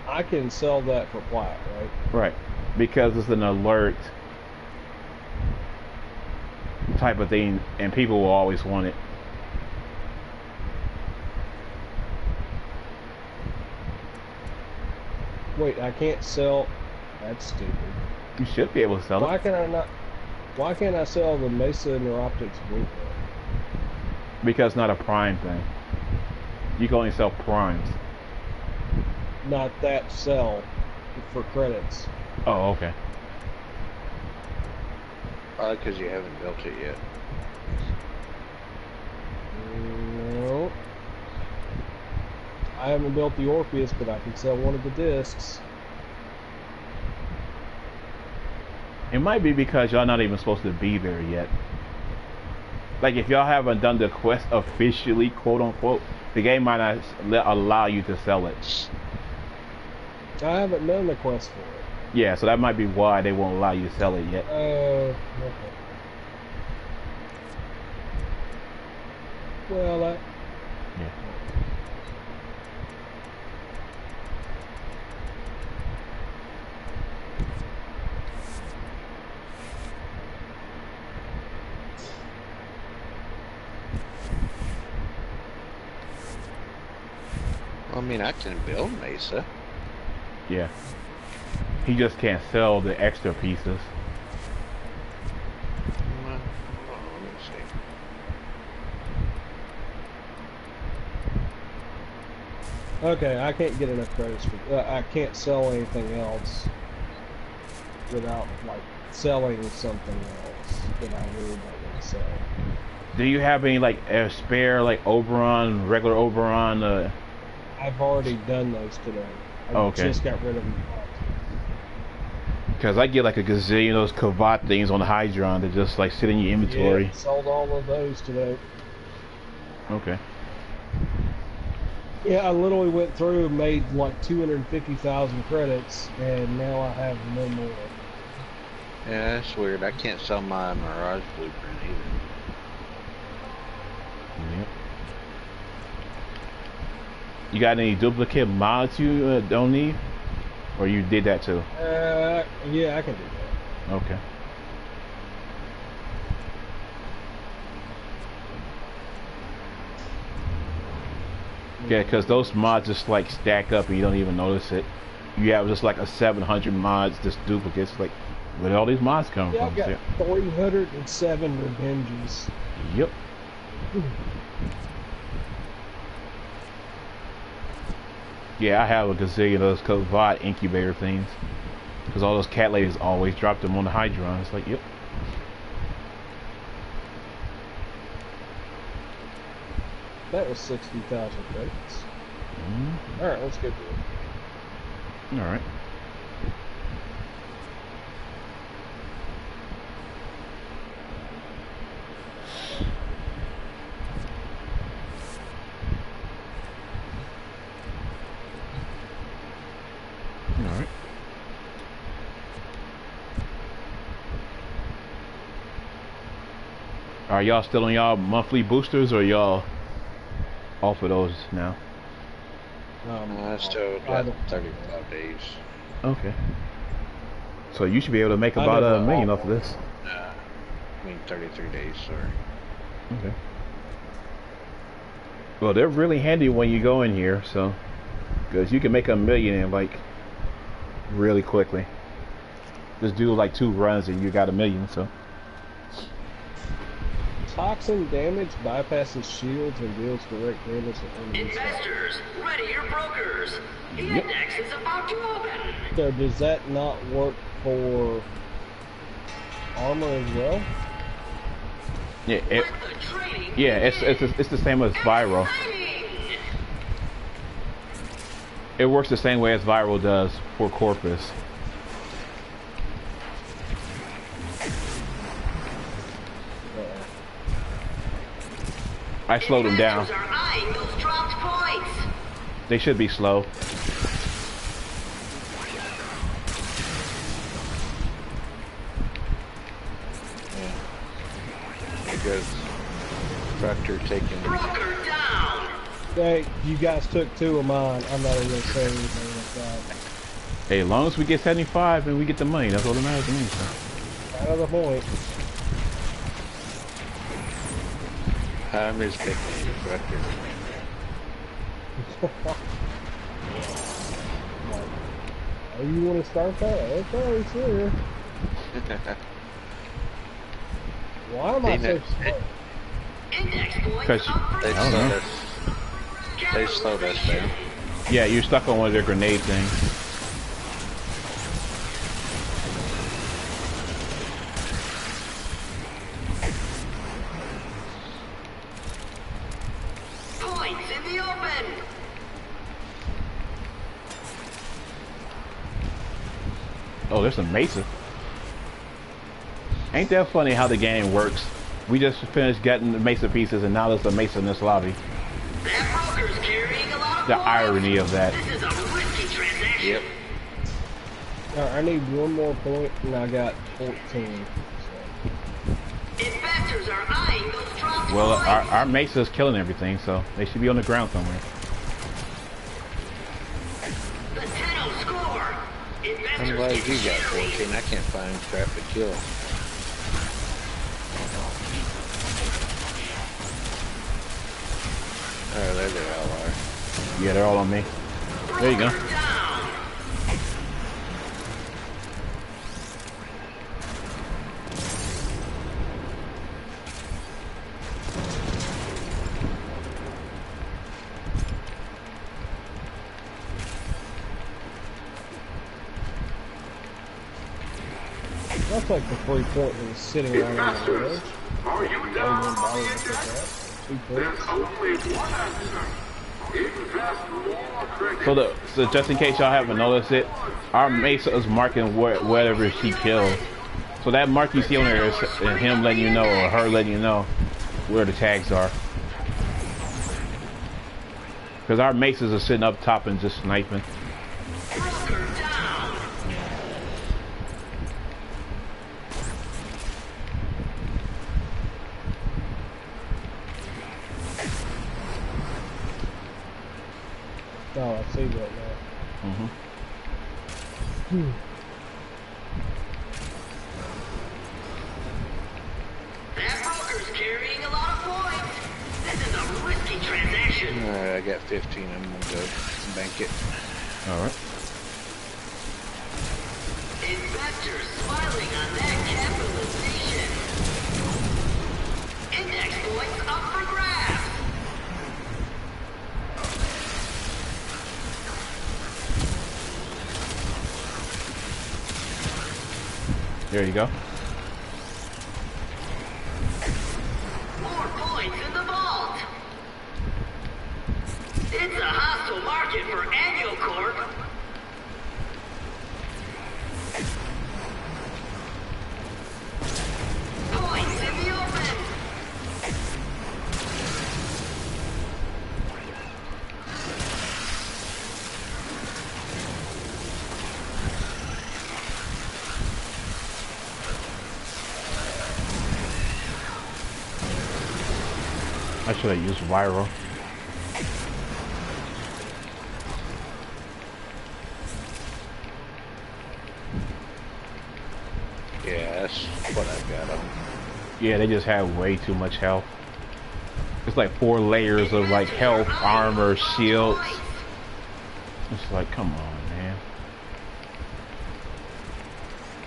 I can sell that for plat, right? Right. Because it's an alert type of thing, and people will always want it. Wait, I can't sell. That's stupid. You should be able to sell Why it. can I not? Why can't I sell the Mesa Neuroptics blueprint? Because it's not a prime thing. You can only sell primes. Not that sell for credits. Oh, okay. Probably because you haven't built it yet. No. I haven't built the Orpheus, but I can sell one of the discs. It might be because y'all not even supposed to be there yet. Like if y'all haven't done the quest officially, quote unquote, the game might not allow you to sell it. I haven't done the quest for it. Yeah, so that might be why they won't allow you to sell it yet. Okay. Well, Yeah. I mean, I can build Mesa. Yeah. He just can't sell the extra pieces. Let me see. okay, I can't get enough credits for. I can't sell anything else without like selling something else that I really don't want to sell. Do you have any like spare like Oberon, regular Oberon? I've already done those today. I just got rid of them. Because I get like a gazillion of those Kavat things on the Hydron that just like sit in your inventory. Yeah, sold all of those today. Okay. Yeah, I literally went through and made like 250,000 credits, and now I have no more. Yeah, that's weird. I can't sell my Mirage Blueprint either. Yep. You got any duplicate mods you don't need? Or you did that too? Yeah, I can do that. Okay. Yeah, because those mods just like stack up and you don't even notice it. You have just like a 700 mods, just duplicates. Like, where did all these mods come Yeah, from? I've got 307 revenges. Yep. Yeah, I have a gazillion of those Kavat incubator things. Because all those cat ladies always drop them on the Hydron. It's like, yep. That was 60,000 credits. Alright, let's go do it. Alright. Alright. Are y'all still on y'all monthly boosters or y'all off of those now? I still got 35 days. Okay. So you should be able to make about $1 million off of this. I mean 33 days, sorry. Okay. Well, they're really handy when you go in here, so because you can make $1 million in like really quickly. Just do like 2 runs and you got $1 million. So. Toxin damage bypasses shields and deals direct damage to enemies. Investors, ready your brokers. The index is about to open. So does that not work for armor as well? Yeah, it's the same as Viral. It works the same way as Viral does for Corpus. I slowed them down. They should be slow. Because Tractor taking. Hey, you guys took 2 of mine. I'm not even gonna say anything like that. Hey, as long as we get 75 and we get the money, that's all that matters to me. So. Out of the point. I'm just taking the Tractor. Oh, you want to start that? Okay, sure. Why am I so slow? Because they slowed us down. Yeah, you're stuck on one of their grenade things. Oh, there's some Mesa. Ain't that funny how the game works? We just finished getting the Mesa pieces, and now there's a Mesa in this lobby. That broker's carrying a lot of The points. irony of that. This is a risky transaction. Yep. I need one more point, and I got 14. Investors are eyeing those dropped Well, points. our Mesa's killing everything, so they should be on the ground somewhere. The 10-0 score. I'm Investors glad get you got jittery. 14. I can't find crap to kill. Oh, there they all are. Yeah, they're all on me. There you go. Broker down. That's like the 3 point that was sitting right on the edge. Are you Oh, down one on dollar the to pick index? up. 2 There's points. only one answer. Invest more credit. So just in case y'all haven't noticed it, our Mesa is marking whatever she kills. So that mark you see on there is him letting you know, or her letting you know where the tags are. Because our Mesas are sitting up top and just sniping. Broker down. Oh, I see that now. That broker's carrying a lot of points. This is a risky transaction. Alright, I got 15. I'm gonna go bank it. Alright. Investors smiling on that capitalization. Index points up for grabs. There you go. More points in the vault. It's a hostile market for Annual Corp. Points in the open. I should have used viral. Yeah, that's what I've got on. Yeah, they just have way too much health. It's like 4 layers of like health, armor, shields. It's like, come on, man.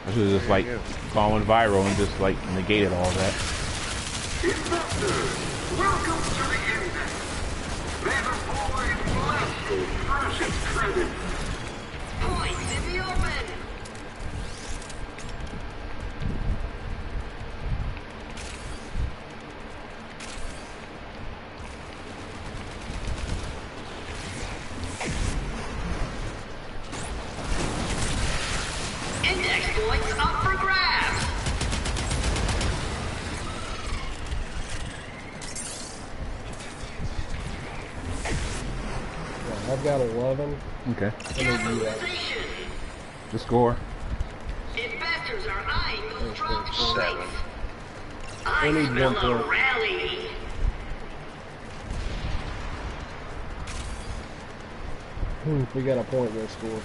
I should have just like gone with viral and just like negated all that. Investors, welcome to the index. May the void bless you, precious credit. Points in the open. Index points up for grabs. Yeah, I've got 11. Okay. Capitalization. The score. Investors are eyeing those dropped 7. points. I Only smell one a point. rally. We got a point there score.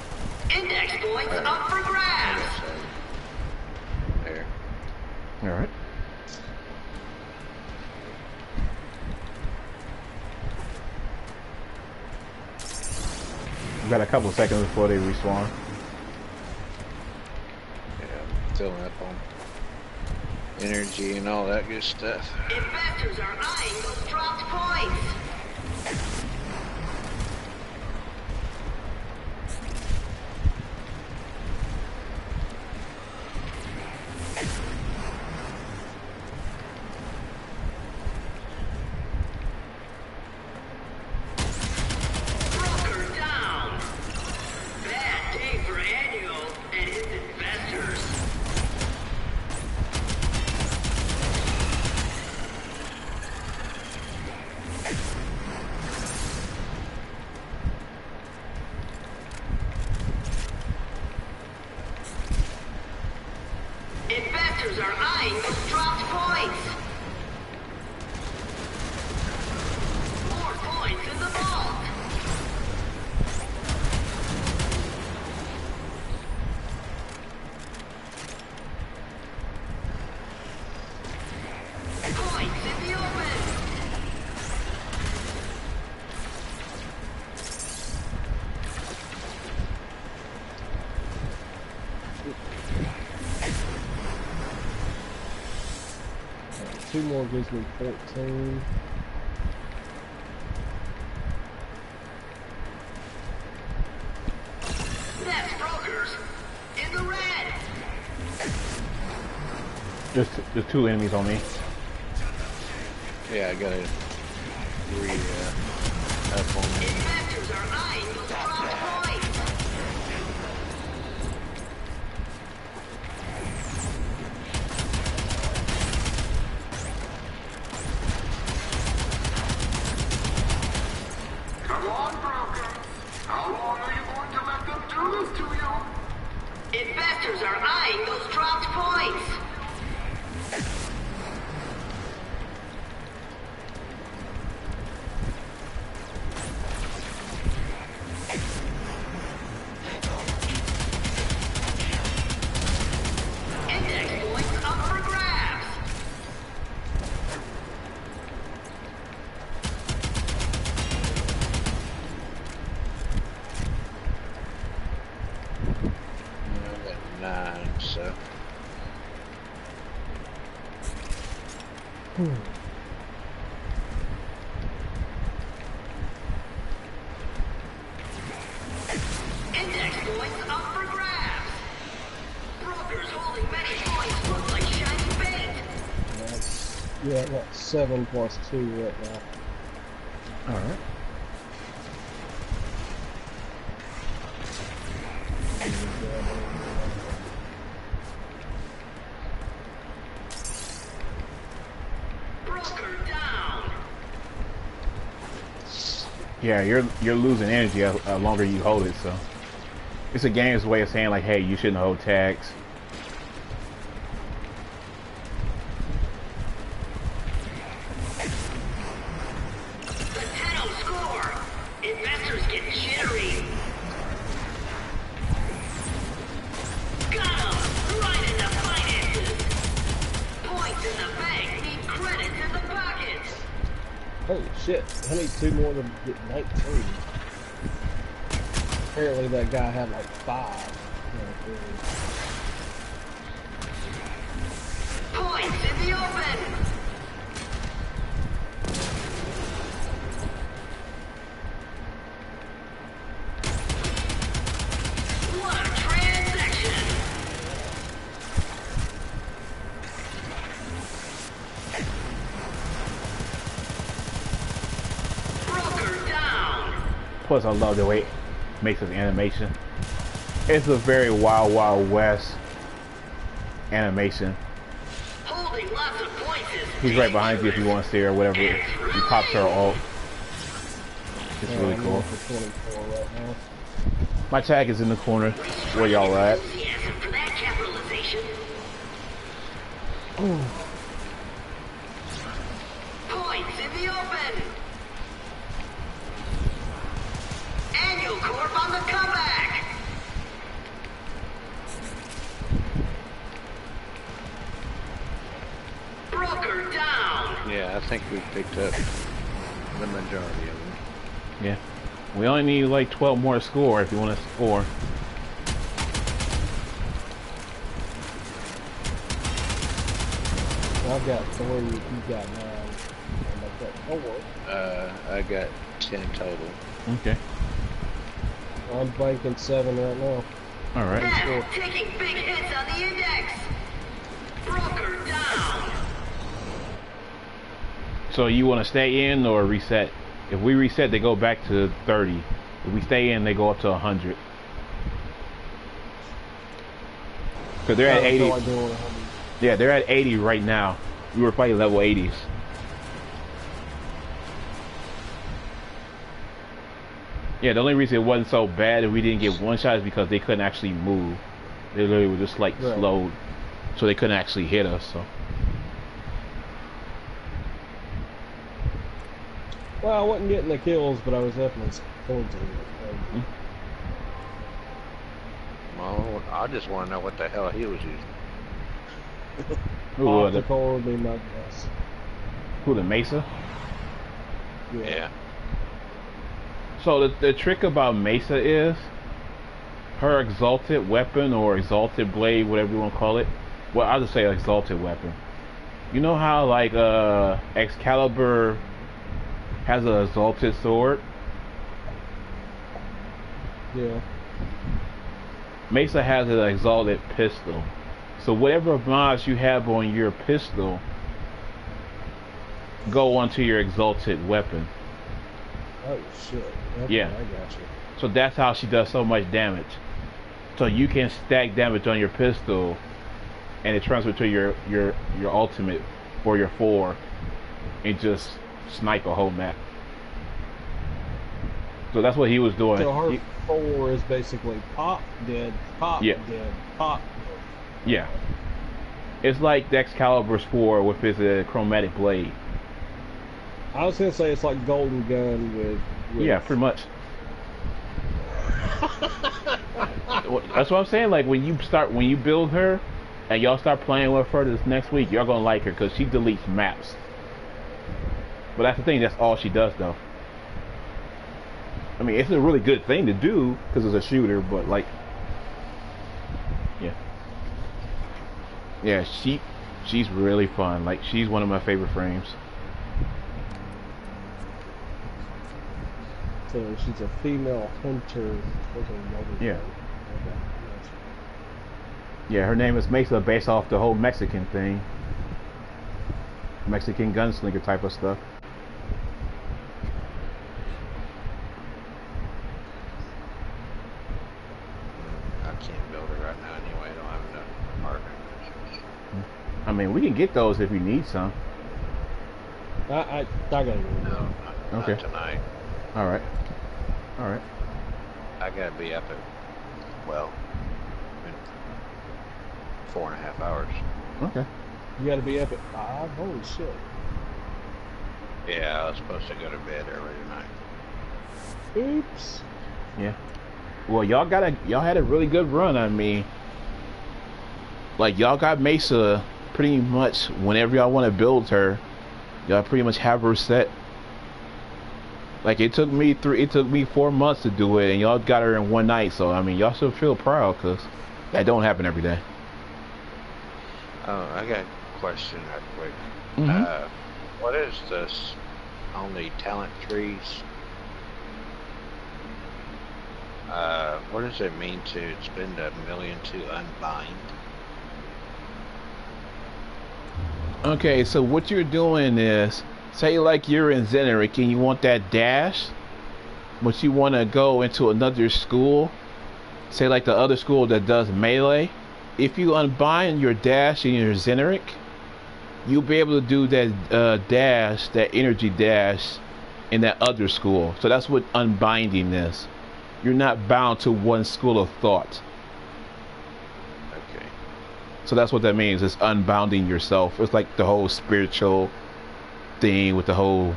Index points up for grabs. There. Alright. We got a couple seconds before they respawn. Yeah, filling up on energy and all that good stuff. Investors are eyeing those dropped points. Broker down. Bad day for Annual and his investors. 2 more gives me 14. That's brokers in the red. There's 2 enemies on me. Yeah, I got a 3 up on me. Investors are eyeing those dropped points. Come on, broker. How long are you going to let them do this to you? Investors are eyeing those dropped points. Index points up for grabs. I'm at 9, so. Index points up for grabs. Brokers holding many points look like shiny bait. Yeah, that's 7 plus 2 right now. Alright. Broker down. Yeah, you're losing energy the longer you hold it, so it's a game's way of saying like, hey, you shouldn't hold tags. The 10-0 score. Investors get jittery. Got 'em. Right in the finances. Points in the bank need credits in the pockets. Holy shit, I need 2 more to get 19. Apparently that guy had like 5. Points in the open. What a transaction. Broker down. Plus, I love the way it makes his animation. It's a very Wild Wild West animation. Holding lots of points is He's right behind you if you want to see her or whatever. He pops her ult. It's really I'm cool. for 24 right now. My tag is in the corner where y'all are at. enthusiasm for that capitalization. Points in the open. Annual Corp on the comeback. Broker down. Yeah, I think we picked up the majority of them. Yeah. We only need like 12 more to score if you want to score. I've got 3, you got 9. And I've got 4. I got 10 total. Okay. I'm banking 7 right now. Alright. Theft taking big hits on the index. Broker down. So you want to stay in or reset? If we reset, they go back to 30. If we stay in, they go up to 100. Because they're at 80. No idea what 100. Yeah, they're at 80 right now. We were fighting level 80s. Yeah, the only reason it wasn't so bad and we didn't get one shot is because they couldn't actually move. They literally were just like slowed, so they couldn't actually hit us. So. Well, I wasn't getting the kills, but I was definitely points in it. Well, I just want to know what the hell he was using. Who The core would be my guess. Who, the Mesa? Yeah. So the trick about Mesa is her exalted weapon or exalted blade, whatever you want to call it. Well, I'll just say exalted weapon. You know how like Excalibur has an exalted sword? Yeah. Mesa has an exalted pistol. So whatever mods you have on your pistol go onto your exalted weapon. Oh shit. Okay, Yeah. I got you. So that's how she does so much damage. So you can stack damage on your pistol and it transfers to your ultimate or your 4 and just snipe a whole map. So that's what he was doing. So her 4 is basically pop, dead, pop, Yeah. dead, pop. Yeah. It's like the Excalibur's 4 with his chromatic blade. I was gonna say it's like Golden Gun with Yeah, pretty much. That's what I'm saying. Like when you build her, and y'all start playing with her this next week, y'all gonna like her because she deletes maps. But that's the thing. That's all she does, though. I mean, it's a really good thing to do because it's a shooter. But like, yeah, she's really fun. Like she's one of my favorite frames. So she's a female hunter with a mother. Yeah. Okay. Yeah, her name is Mesa, based off the whole Mexican thing. Mexican gunslinger type of stuff. I can't build it right now anyway. I don't have enough apartment. I mean, we can get those if you need some. I gotta go. No, not Okay. tonight. All right. All right. I gotta be up at, well, in 4.5 hours. Okay. You gotta be up at 5? Holy shit. Yeah, I was supposed to go to bed early tonight. Oops. Yeah. Well, y'all had a really good run. I mean, like y'all got Mesa pretty much whenever y'all want to build her, y'all pretty much have her set. Like it took me 4 months to do it, and y'all got her in one night. So I mean, y'all should feel proud because that don't happen every day. Oh, I got a question real quick. Mhm. What is this on the talent trees? What does it mean to spend $1 million to unbind? Okay, so what you're doing is, say like you're in Zeneric and you want that dash, but you want to go into another school, say like the other school that does melee. If you unbind your dash in your Zeneric, you'll be able to do that dash, that energy dash, in that other school. So that's what unbinding is. You're not bound to one school of thought. Okay. So that's what that means. It's unbounding yourself. It's like the whole spiritual thing with the whole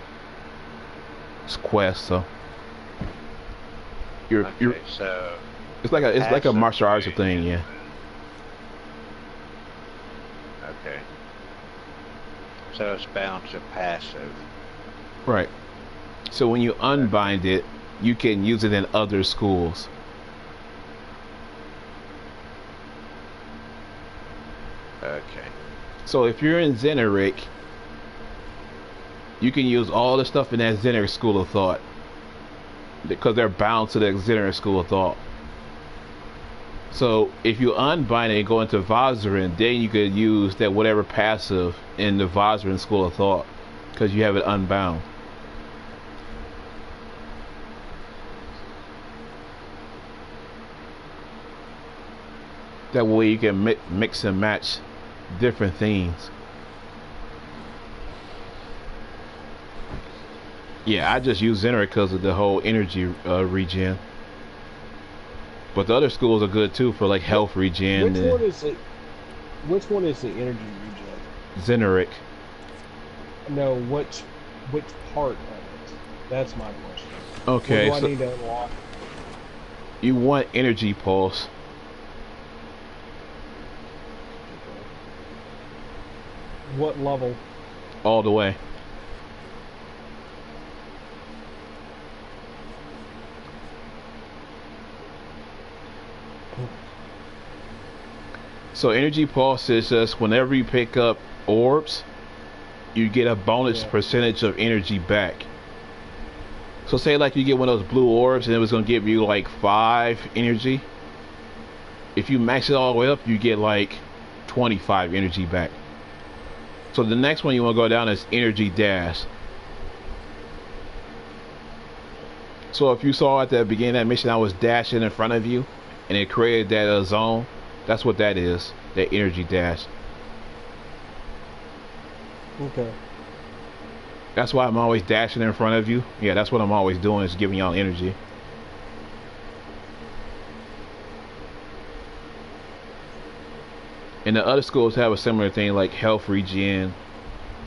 quest. So you're So it's like a martial arts passive thing, yeah. Okay. So it's bound to passive. Right. So when you unbind it, you can use it in other schools. Okay. So if you're in Zeneric, you can use all the stuff in that Zeneric school of thought because they're bound to the Zeneric school of thought. So if you unbind it and go into Vazarin, then you could use that whatever passive in the Vazarin school of thought because you have it unbound. That way you can mix and match different things. Yeah, I just use Zeneric because of the whole energy regen. But the other schools are good too for like health regen. Which one is it? Which one is the energy regen? Zeneric. No, which part of it? That's my question. Okay, What do so I need to unlock? you want energy pulse. What level? All the way. So energy pulse is just whenever you pick up orbs, you get a bonus percentage of energy back. So say like you get one of those blue orbs and it was gonna give you like 5 energy. If you max it all the way up, you get like 25 energy back. So the next one you want to go down is energy dash. So if you saw at the beginning of that mission I was dashing in front of you and it created that zone, that's what that is, that energy dash. Okay. That's why I'm always dashing in front of you. Yeah, that's what I'm always doing, is giving y'all energy. And the other schools have a similar thing like health regen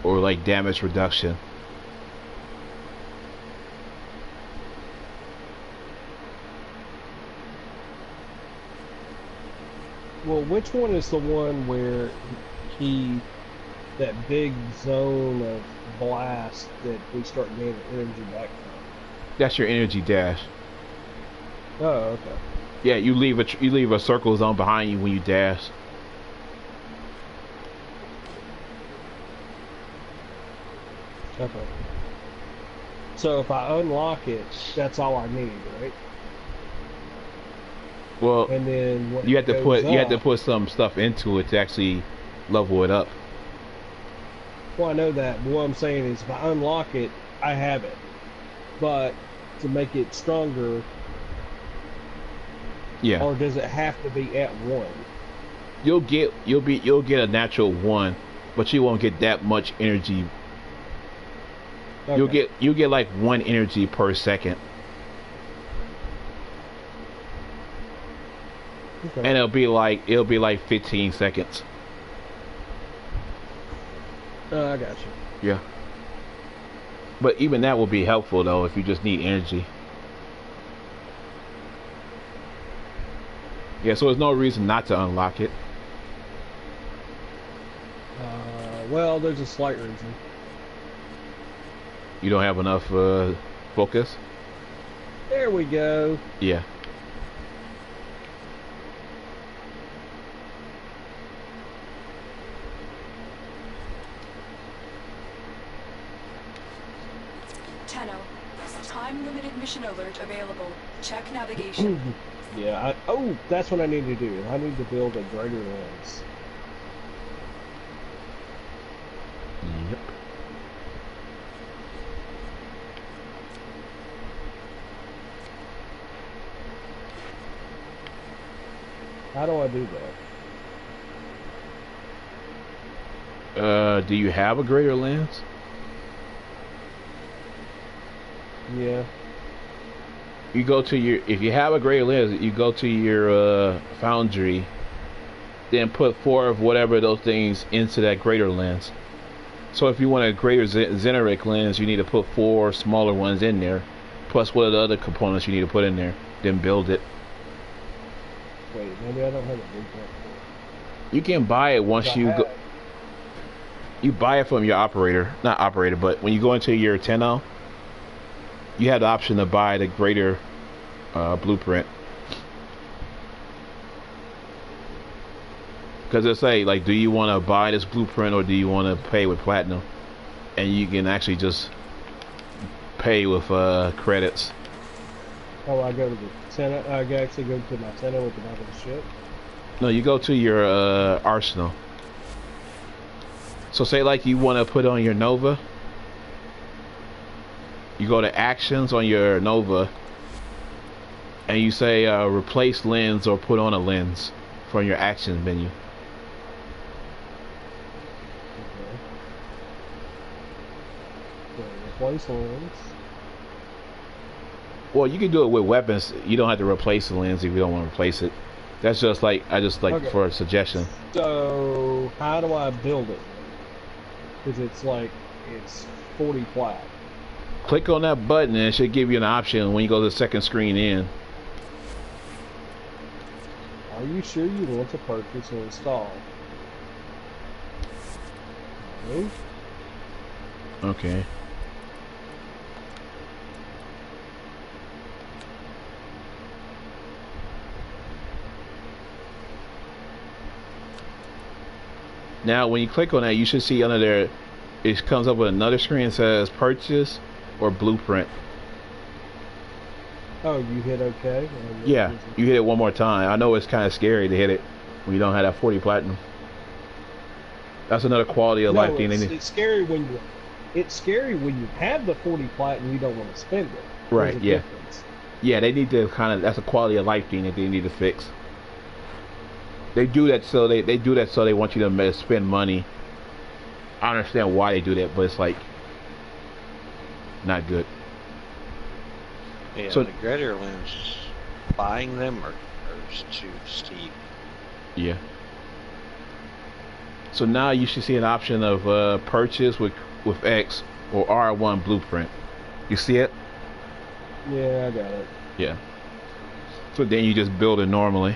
or like damage reduction. Well, which one is the one where that big zone of blast that we start gaining energy back from? That's your energy dash. Oh, okay. Yeah, you leave a circle zone behind you when you dash. Okay. So if I unlock it, that's all I need, right? Well, and then when you have to put some stuff into it to actually level it up. Well, I know that. But what I'm saying is, if I unlock it, I have it. But to make it stronger, yeah. Or does it have to be at 1? You'll get a natural 1, but you won't get that much energy. Okay. You'll get like 1 energy per second. Okay. And it'll be like 15 seconds. I got you. Yeah. But even that will be helpful though if you just need energy. Yeah, so there's no reason not to unlock it. Well, there's a slight reason. You don't have enough focus? There we go. Yeah. Time-limited mission alert available. Check navigation. Yeah, oh, that's what I need to do. I need to build a greater lens. Yep. How do I do that? Do you have a greater lens? Yeah. You go to your, if you have a greater lens, you go to your foundry, then put 4 of whatever those things into that greater lens. So if you want a greater Xeneric lens, you need to put 4 smaller ones in there, plus what are the other components you need to put in there, then build it. Wait, maybe I don't have a blueprint. You can buy it once you go. You buy it from your operator, not operator, but when you go into your Tenno, you have the option to buy the greater blueprint. Because they say, like, do you want to buy this blueprint or do you want to pay with platinum? And you can actually just pay with credits. Oh, I go to the Tenno. I actually go to my Tenno with the back of the ship. No, you go to your arsenal. So say like you want to put on your Nova. You go to actions on your Nova and you say replace lens or put on a lens from your actions menu. Okay. Replace lens. Well, you can do it with weapons. You don't have to replace the lens if you don't want to replace it. That's just like, okay, for a suggestion. So how do I build it? Because it's 40 flat. Click on that button and it should give you an option when you go to the second screen in. Are you sure you want to purchase or install? No. Okay. Now when you click on that, you should see under there it comes up with another screen that says purchase or blueprint. Oh, you hit OK? Yeah, you hit it one more time. I know it's kind of scary to hit it when you don't have that 40 platinum. That's another quality of life thing. It's scary when you have the 40 platinum, you don't want to spend it. Right, yeah. Difference. Yeah, they need to that's a quality of life thing that they need to fix. They do that so they do that so they want you to spend money. I understand why they do that, but it's like not good. Yeah, so the greater limbs, buying them are too steep. Yeah. So now you should see an option of purchase with X or R1 blueprint. You see it? Yeah, I got it. Yeah. So then you just build it normally.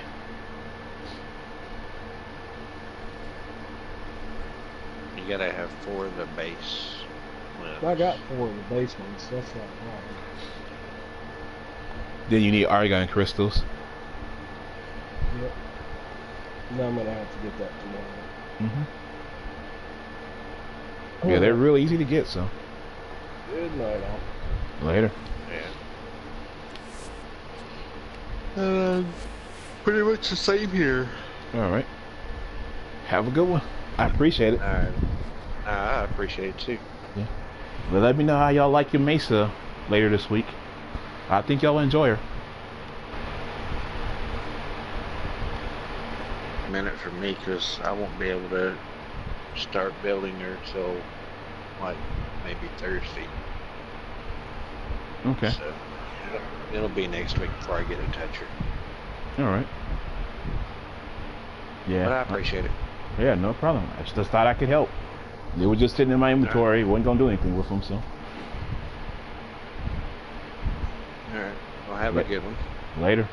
You gotta have 4 of the base limbs. I got 4 of the base ones. That's not hard. Then you need argon crystals. Yep. Now I'm gonna have to get that tomorrow. Yeah, they're really easy to get. So. Good night, all. Later. Yeah. Pretty much the same here. All right. Have a good one. I appreciate it. All right. I appreciate it too. Yeah. Well, let me know how y'all like your Mesa later this week. I think y'all will enjoy her. A minute for me, because I won't be able to start building her till like maybe Thursday. Okay. So it'll be next week before I get to touch her. All right. Yeah. But I appreciate it. Yeah, no problem. I just thought I could help. They were just sitting in my inventory. Wasn't gonna do anything with them, so. All right. Well, have a good one. Later.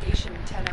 navigation antenna.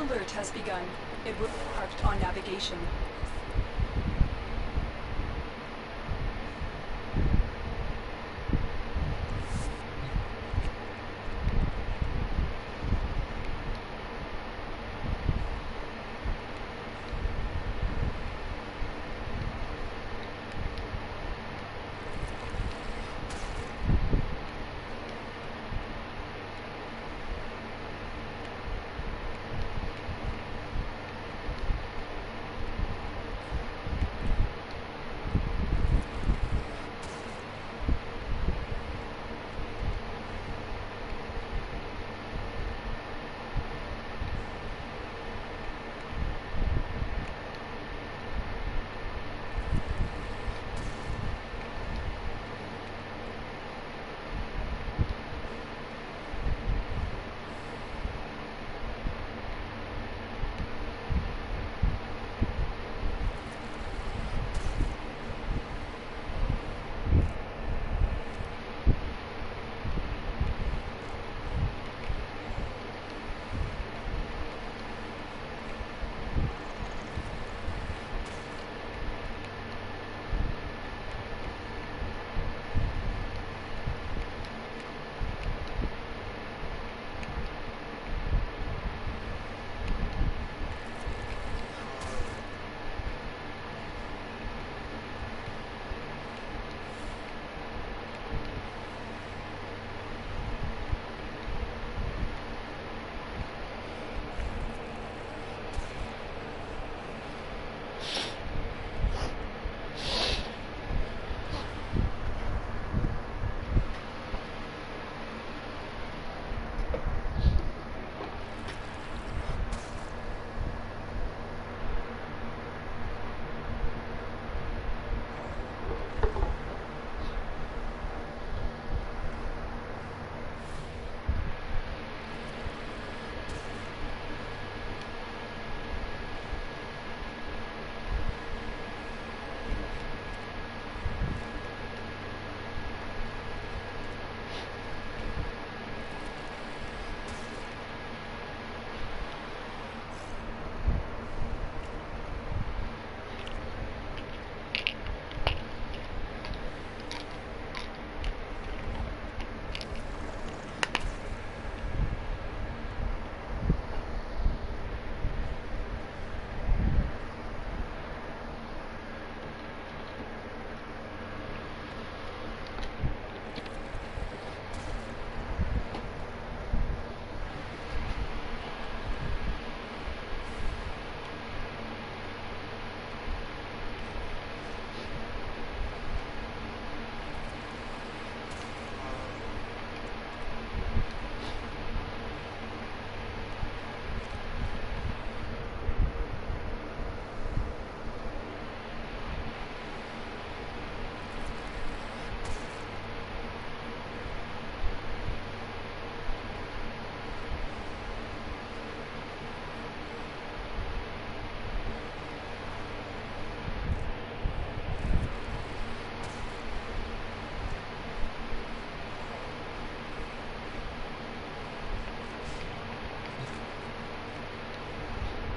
alert has begun. It will be marked on navigation.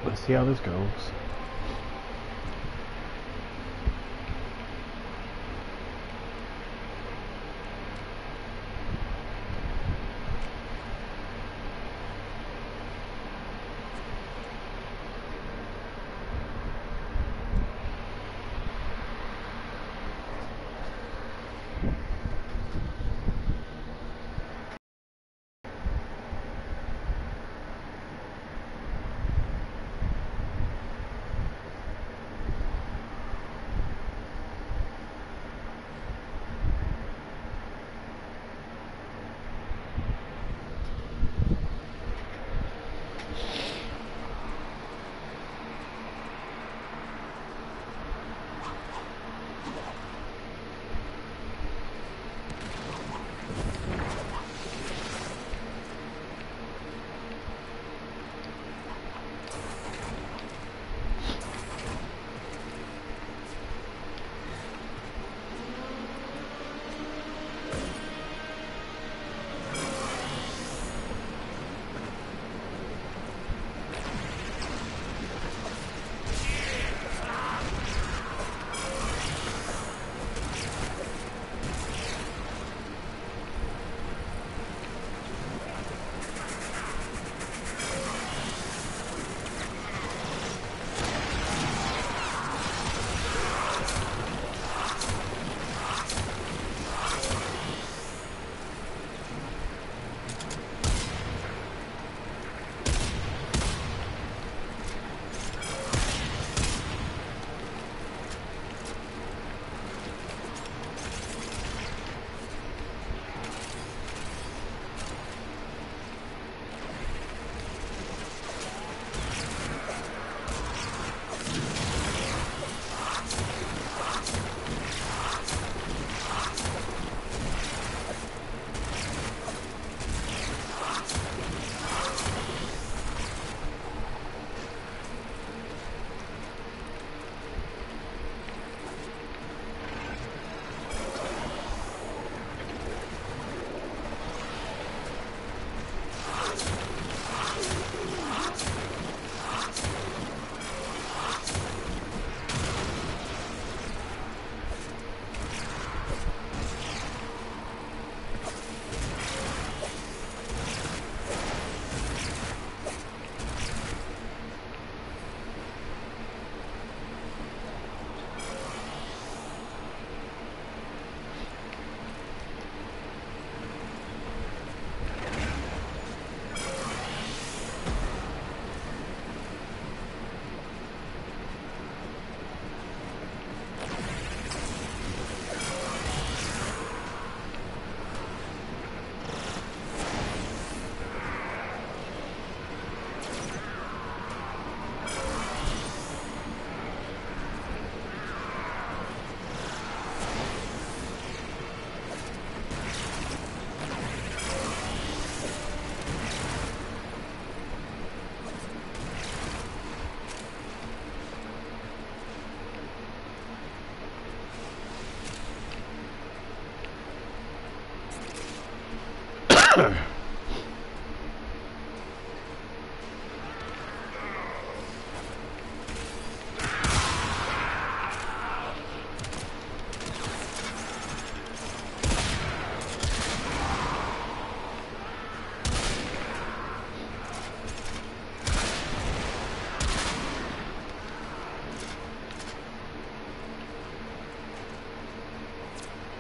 Let's see how this goes.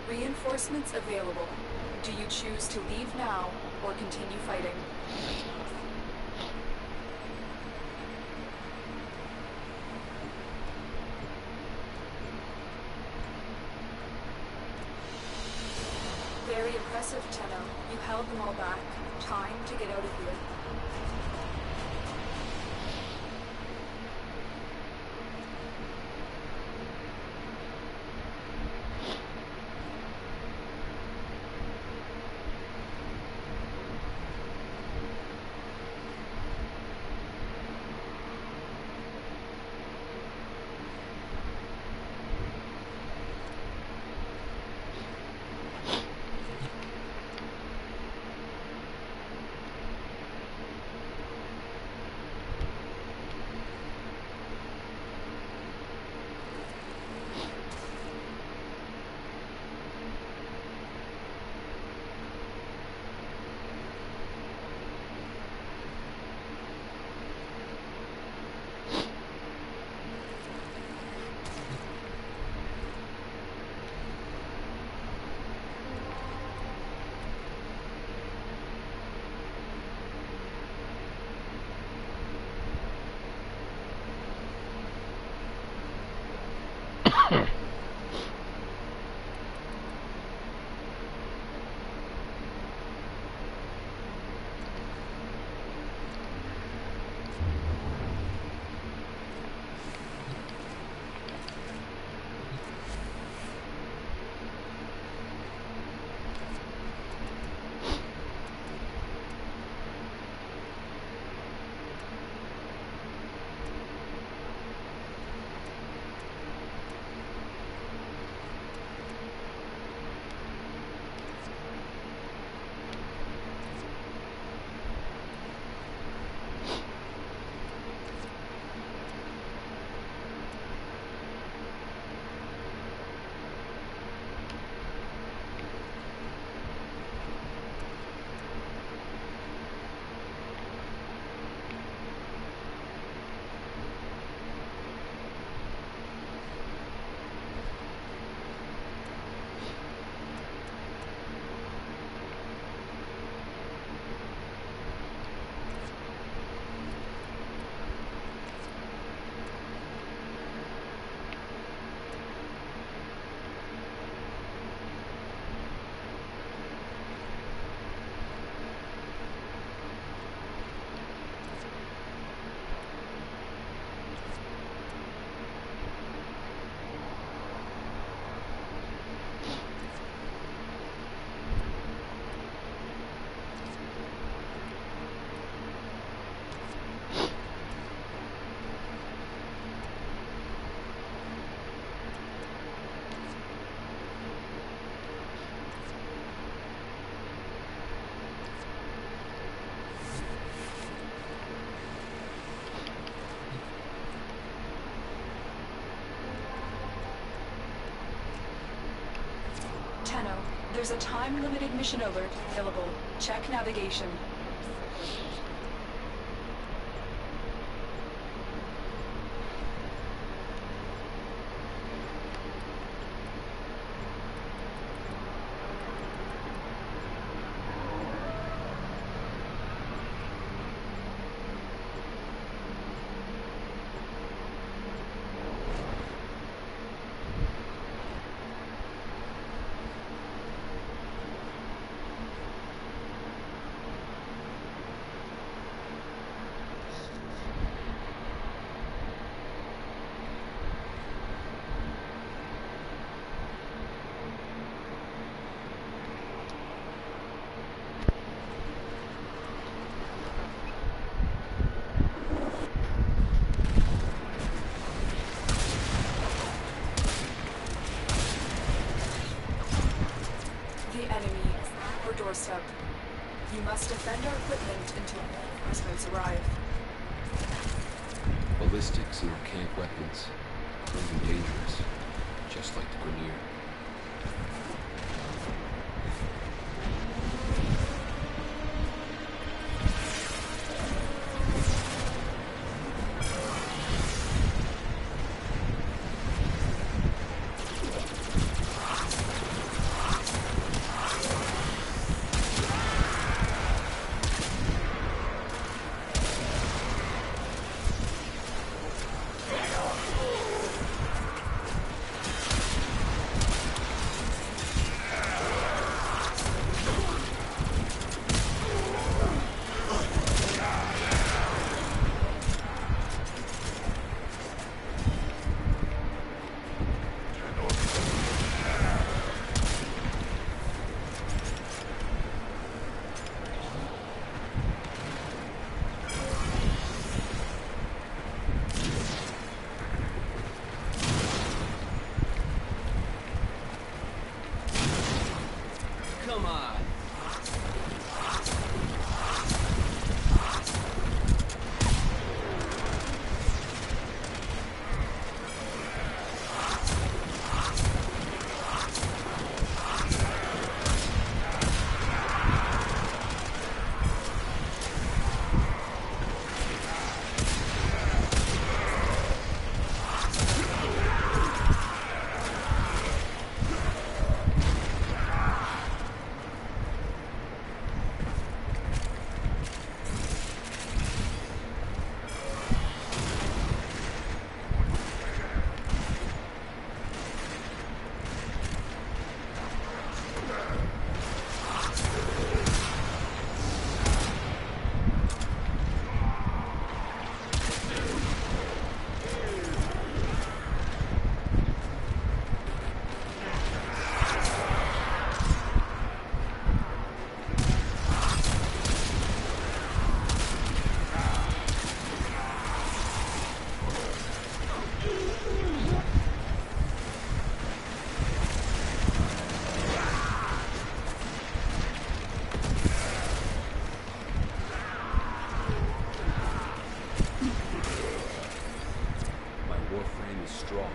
Reinforcements available. Do you choose to leave now or continue fighting? Very impressive, Tenno. You held them all back. Time to get out of here. Tenno, there's a time-limited mission alert available. Check navigation. Doorstep. You must defend our equipment until reinforcements arrive. Ballistics and archaic weapons. Proving dangerous. Just like the Grineer. Come on. My Warframe is strong.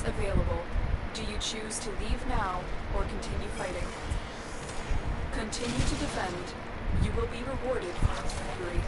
Available. Do you choose to leave now or continue fighting? Continue to defend. You will be rewarded for victory.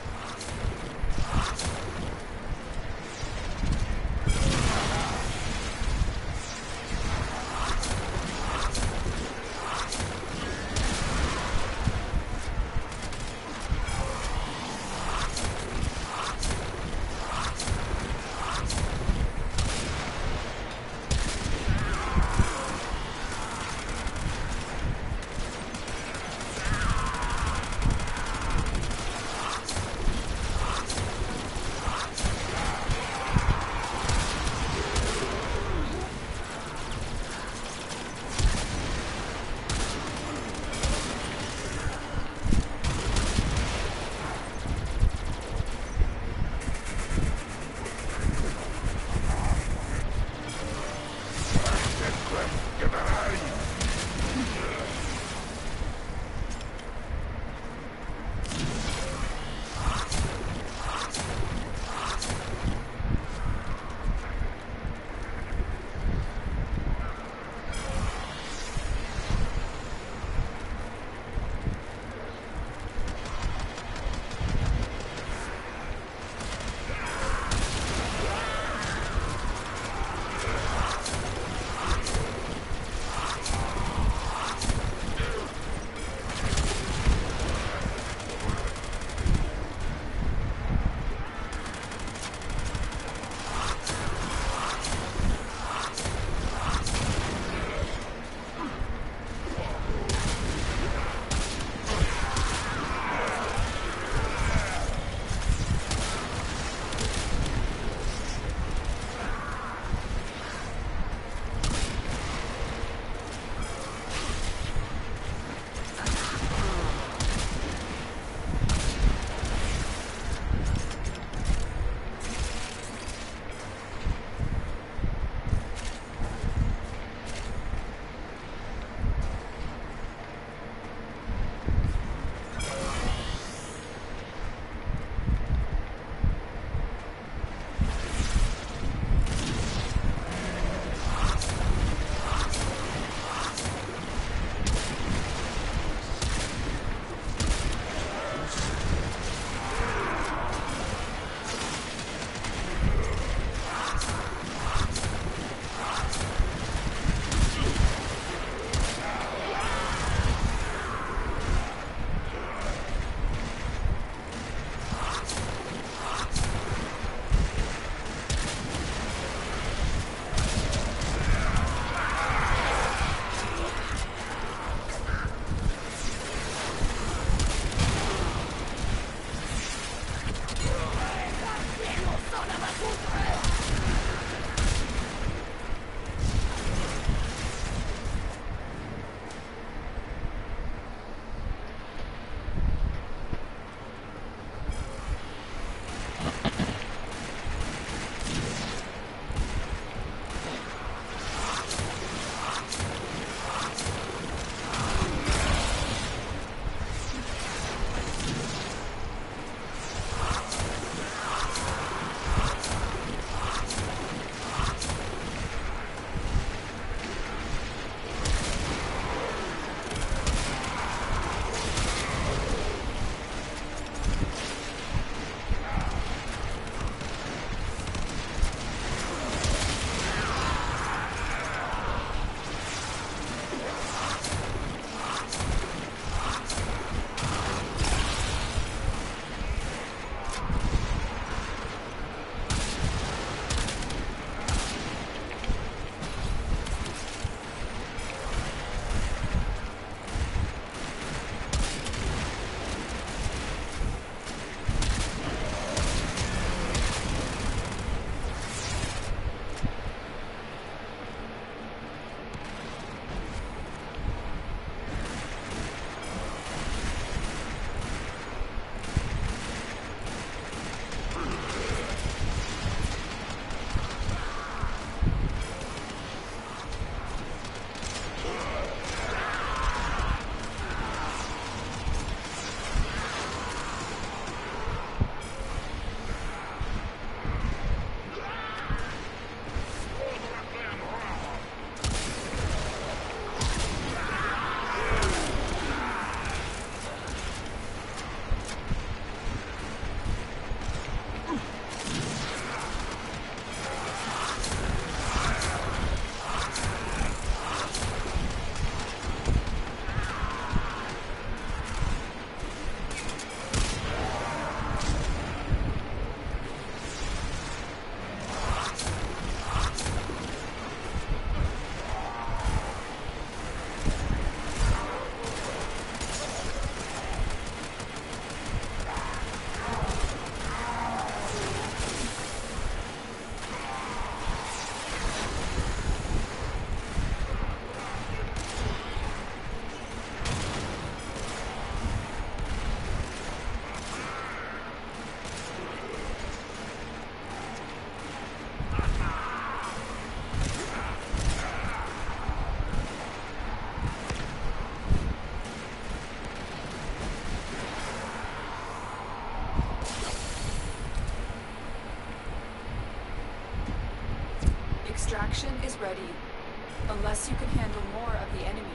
extraction is ready. Unless you can handle more of the enemy.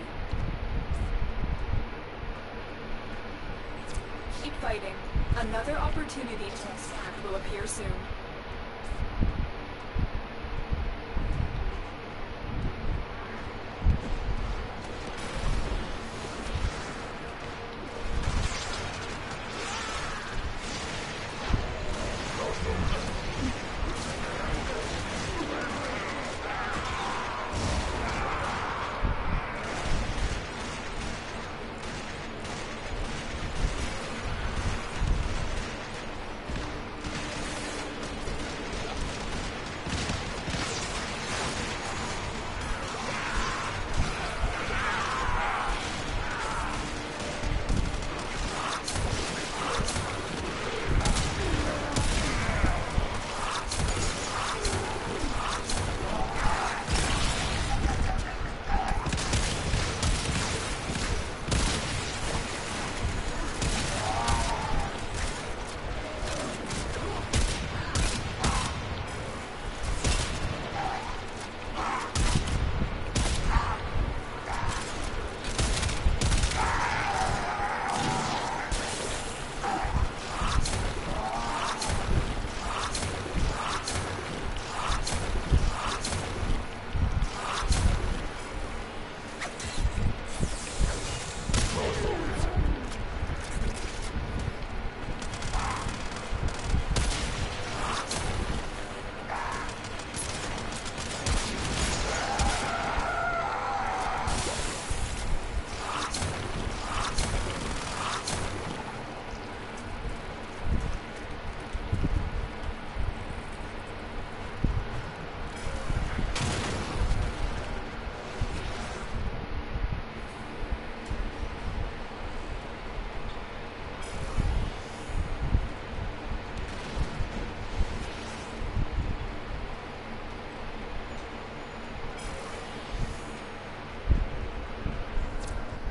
Keep fighting. Another opportunity to extract will appear soon.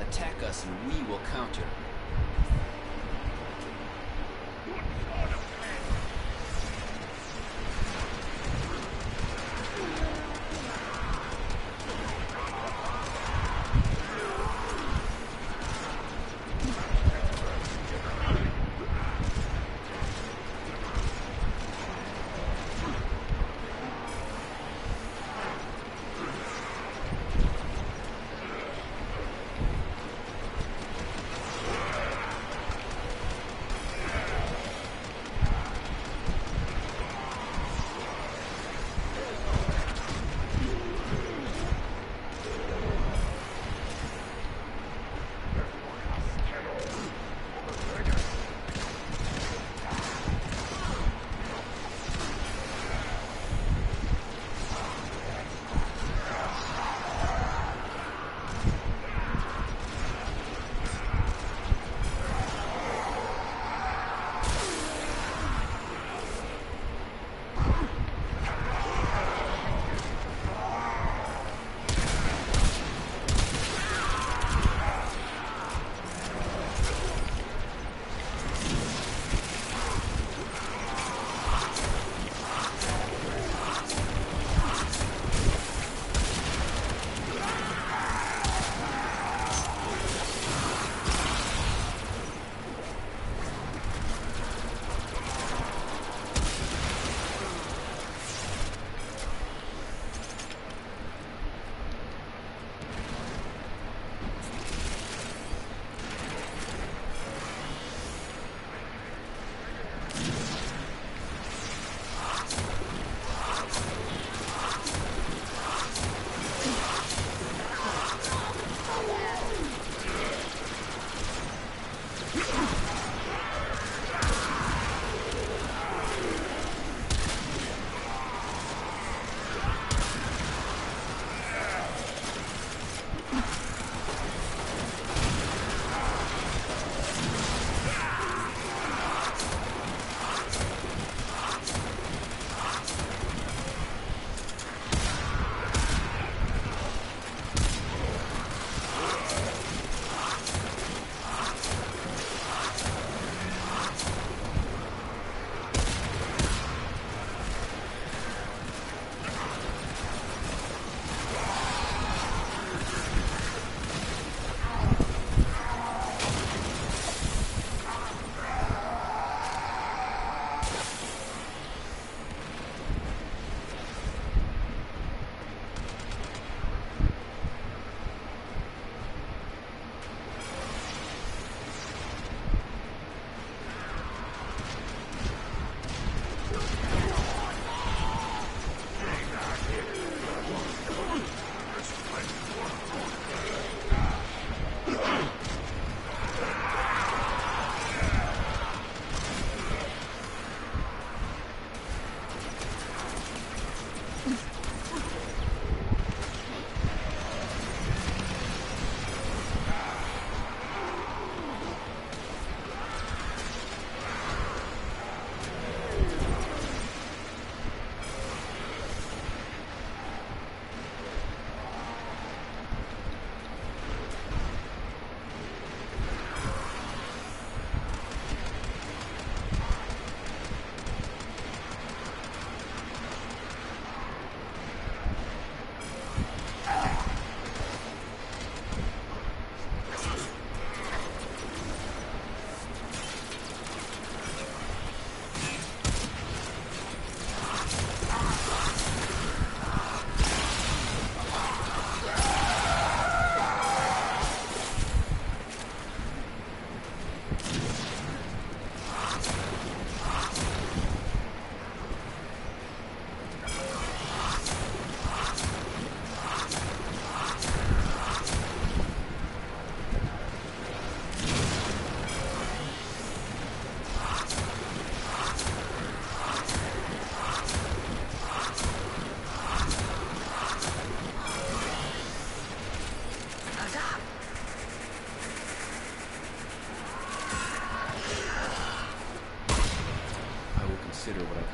Attack us and we will counter.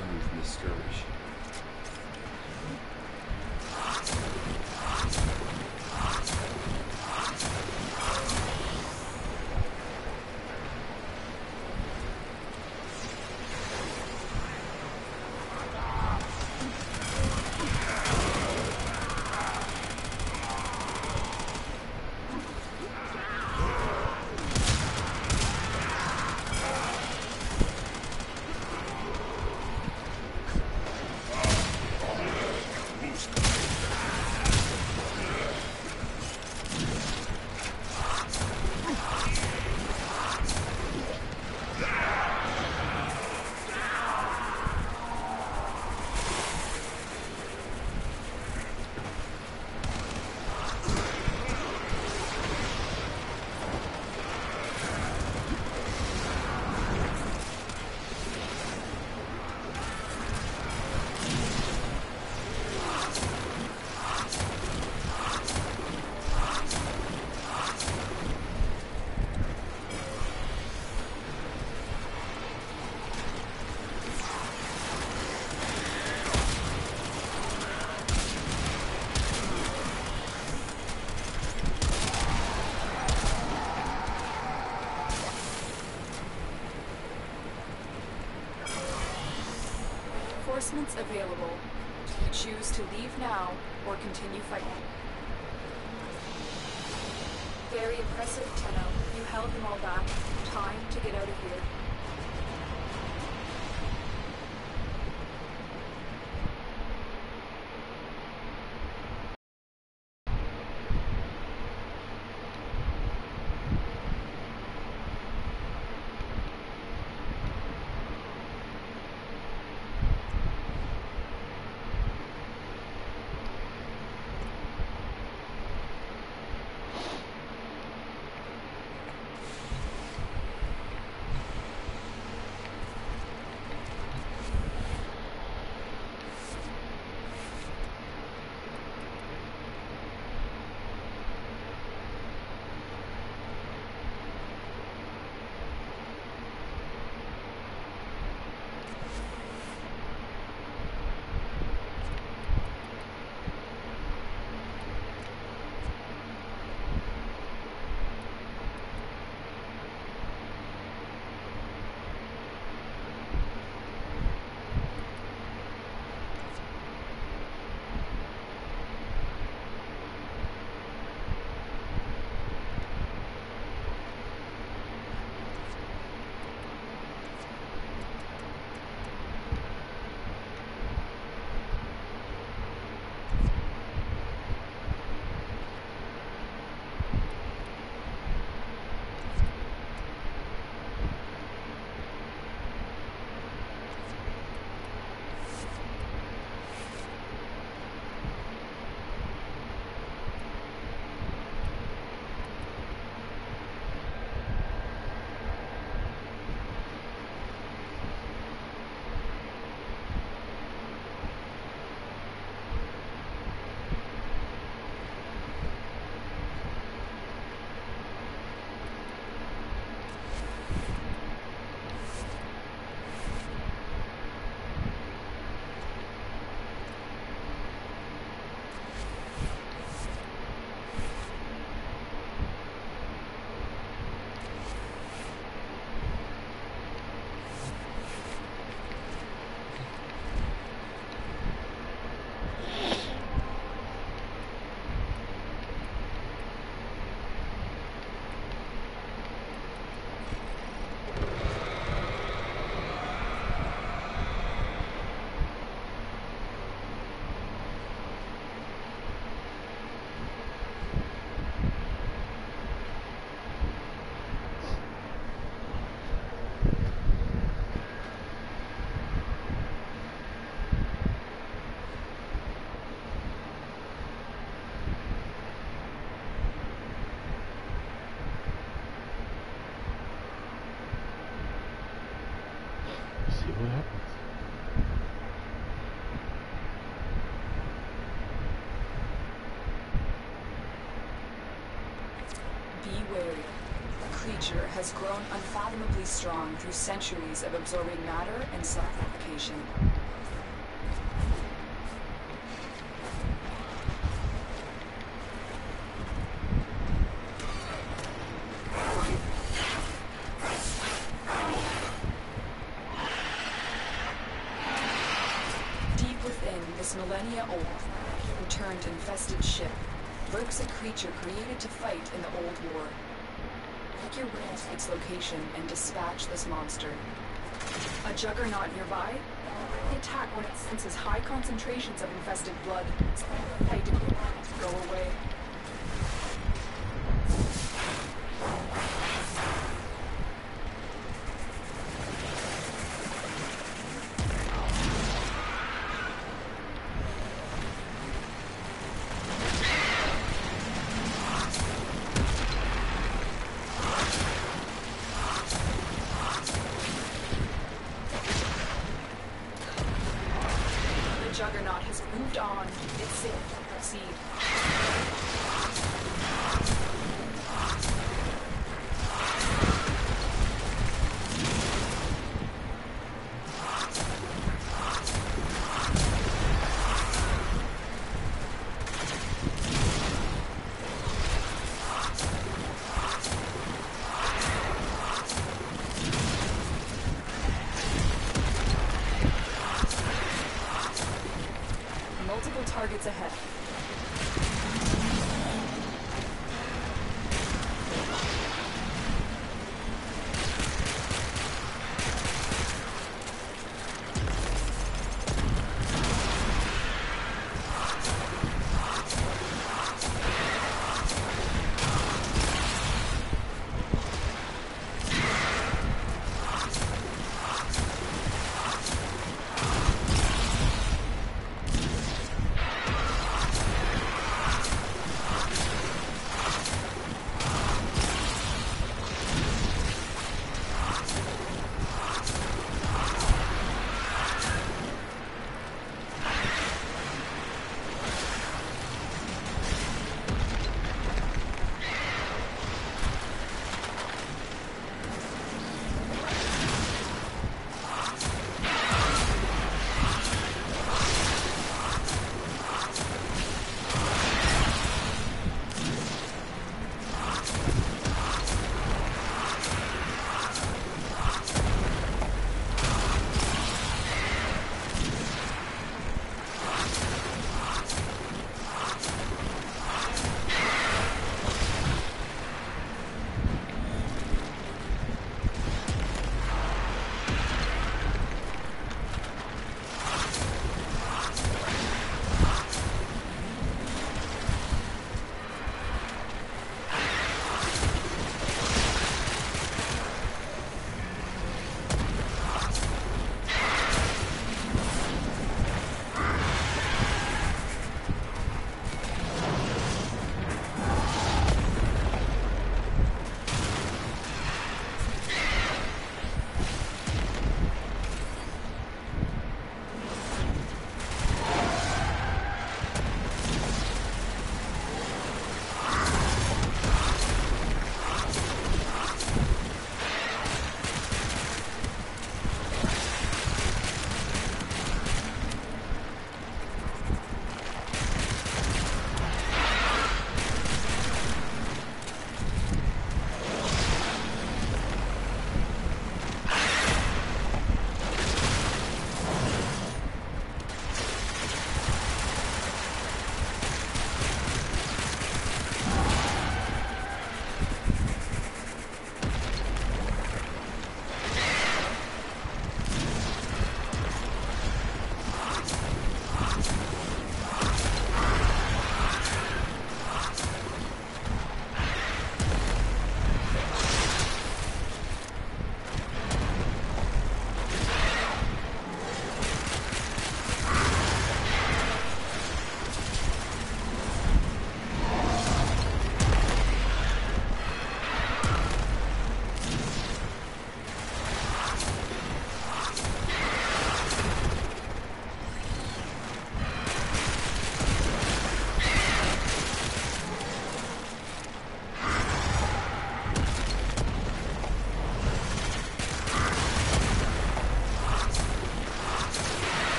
learned from this skirmish. Reinforcements available. Do you choose to leave now or continue fighting? Very impressive, Tenno. You held them all back. Time to get out of here. what happens. Be wary. The creature has grown unfathomably strong through centuries of absorbing matter and self-replication. millennia old, returned infested ship, lurks a creature created to fight in the old war. Take your way to its location and dispatch this monster. A juggernaut nearby? The attack when it senses high concentrations of infested blood. I do go away. The Juggernaut has moved on. It's safe to proceed.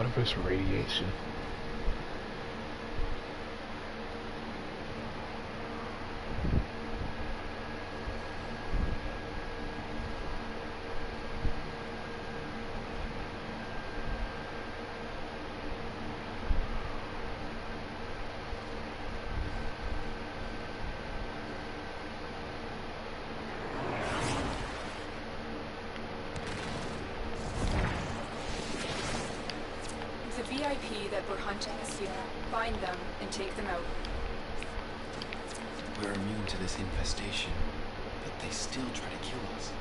artificial radiation. The VIP that we're hunting is here. Find them and take them out. We're immune to this infestation, but they still try to kill us.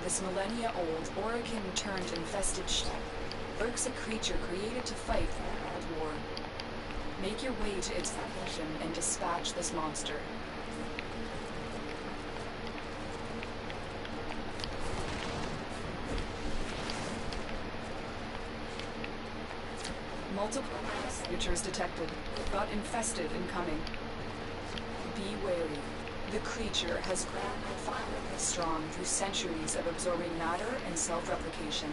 This millennia-old Oregon-turned-infested ship lurks a creature created to fight the World War. Make your way to its location and dispatch this monster. Multiple signatures detected. Got infested and coming. Be wary. The creature has grown strong through centuries of absorbing matter and self-replication.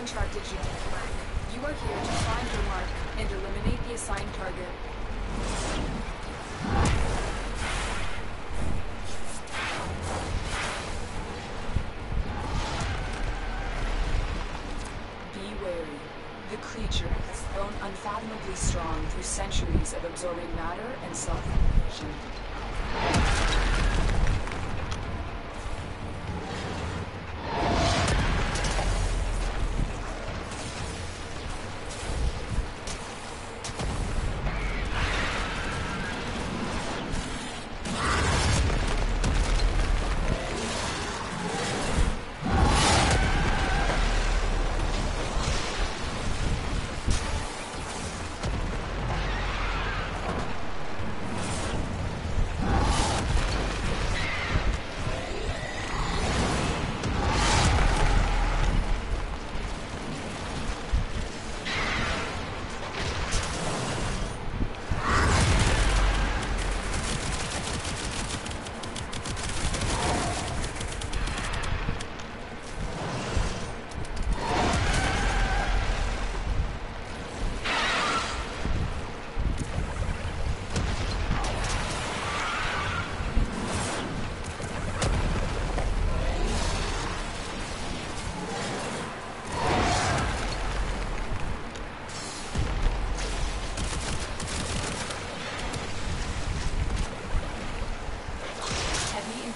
contracted you to work. You are here to find your mark and eliminate the assigned target. Be wary. The creature has grown unfathomably strong through centuries of absorbing matter and self-replication.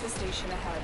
Station ahead.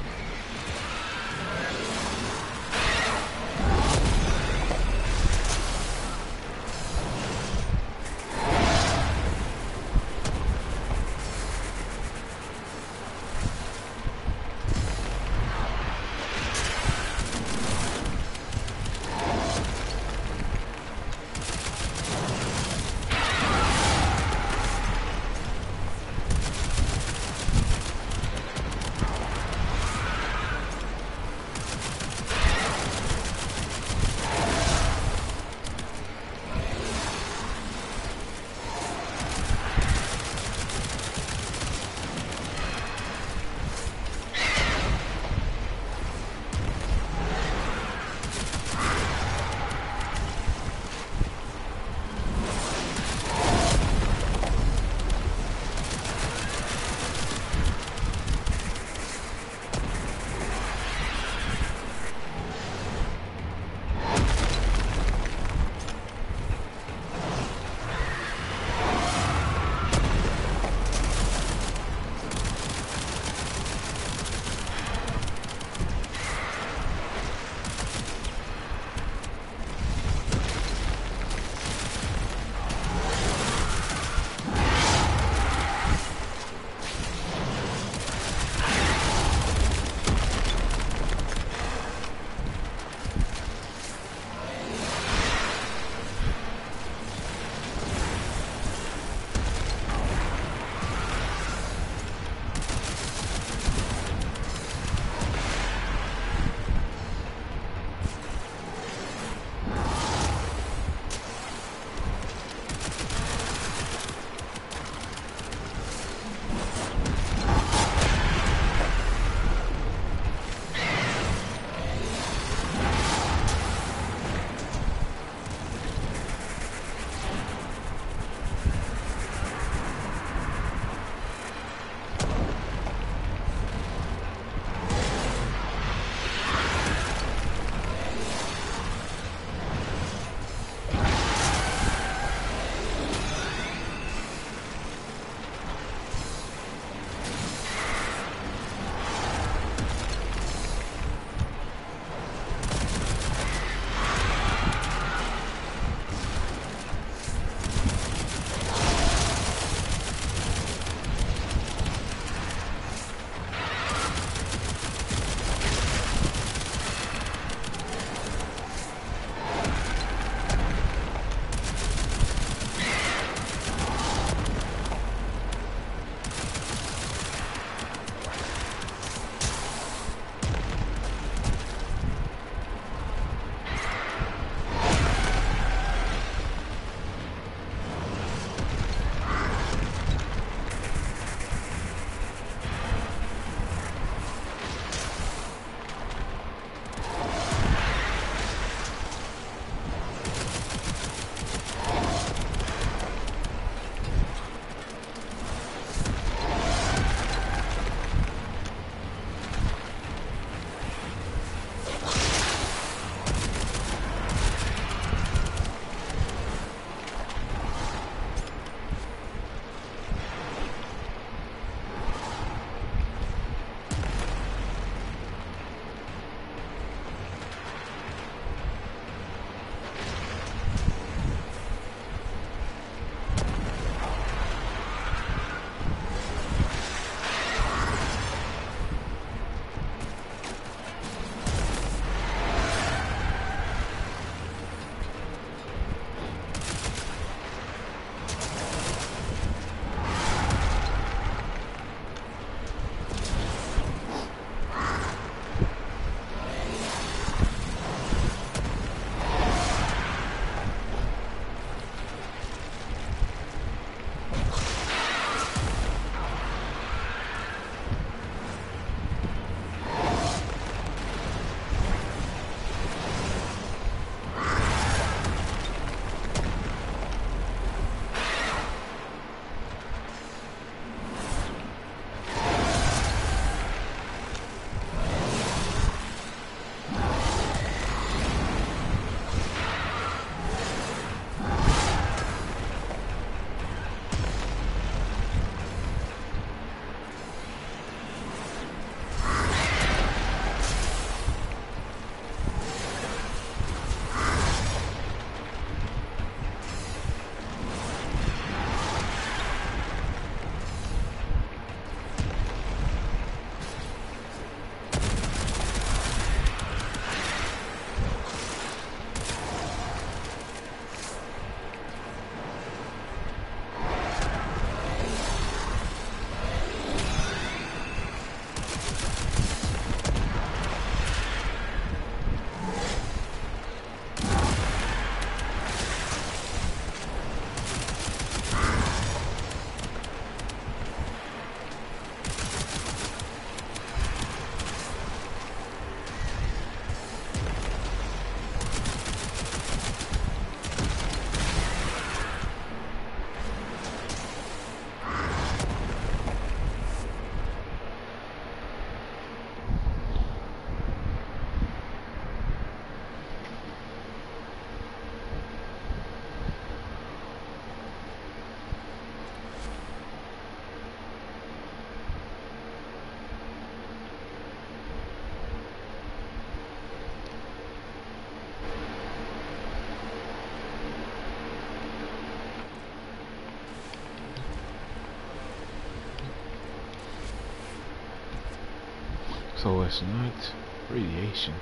So it's not radiation.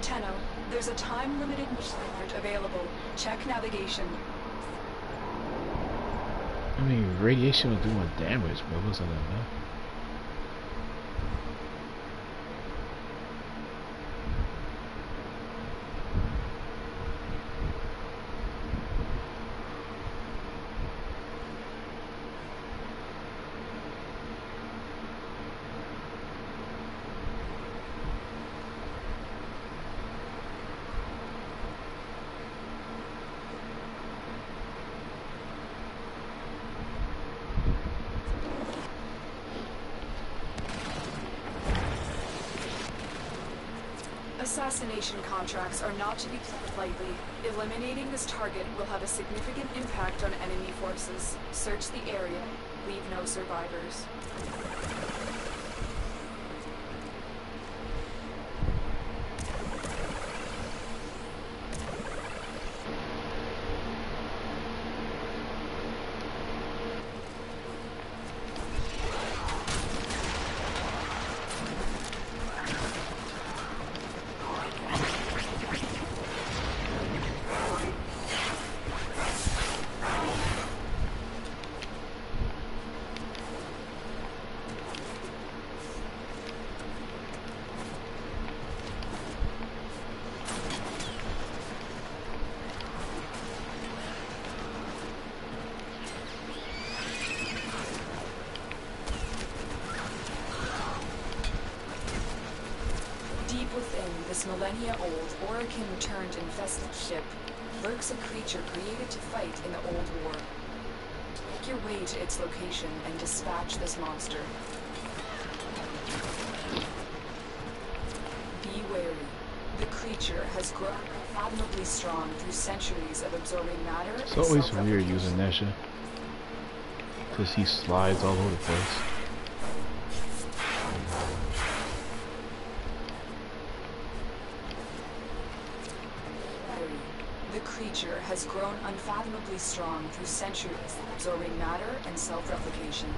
Tenno, there's a time-limited mission available. Check navigation. I mean, radiation was doing damage, but it wasn't enough. Assassination contracts are not to be played lightly. Eliminating this target will have a significant impact on enemy forces. Search the area. Leave no survivors. Within this millennia-old, Orokin-turned infested ship lurks a creature created to fight in the Old War. Make your way to its location and dispatch this monster. Be wary. The creature has grown unfathomably strong through centuries of absorbing matter. It's always weird using Nesha, because he slides all over the place. The creature has grown unfathomably strong through centuries, absorbing matter and self-replication.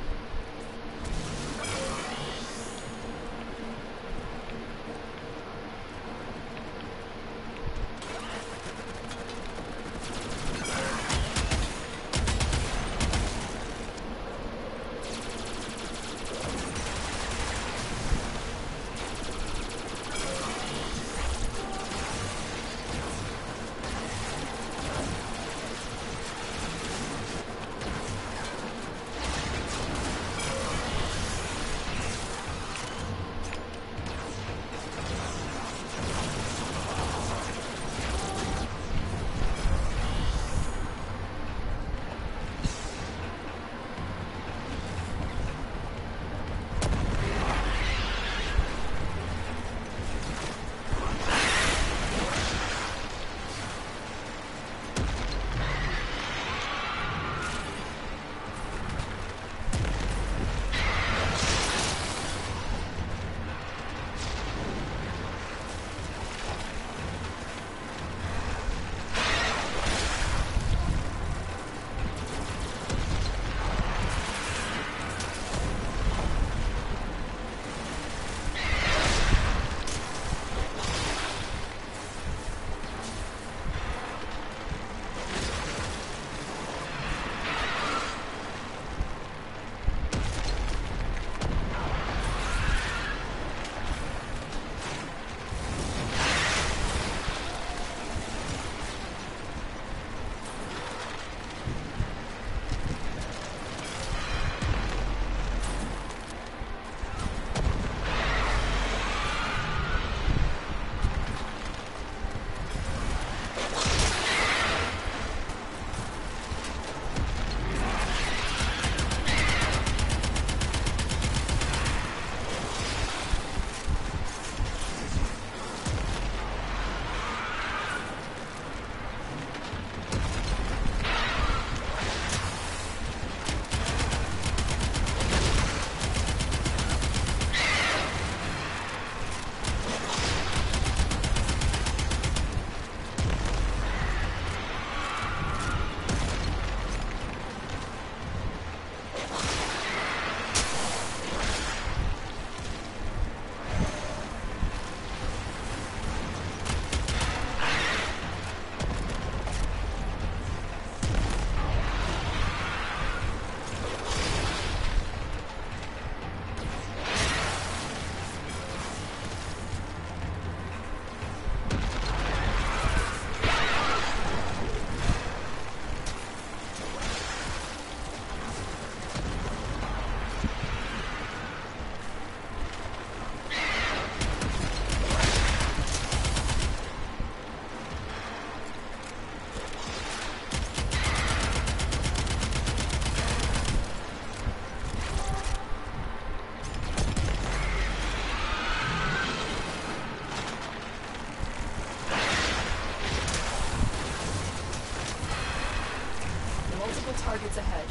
Multiple targets ahead.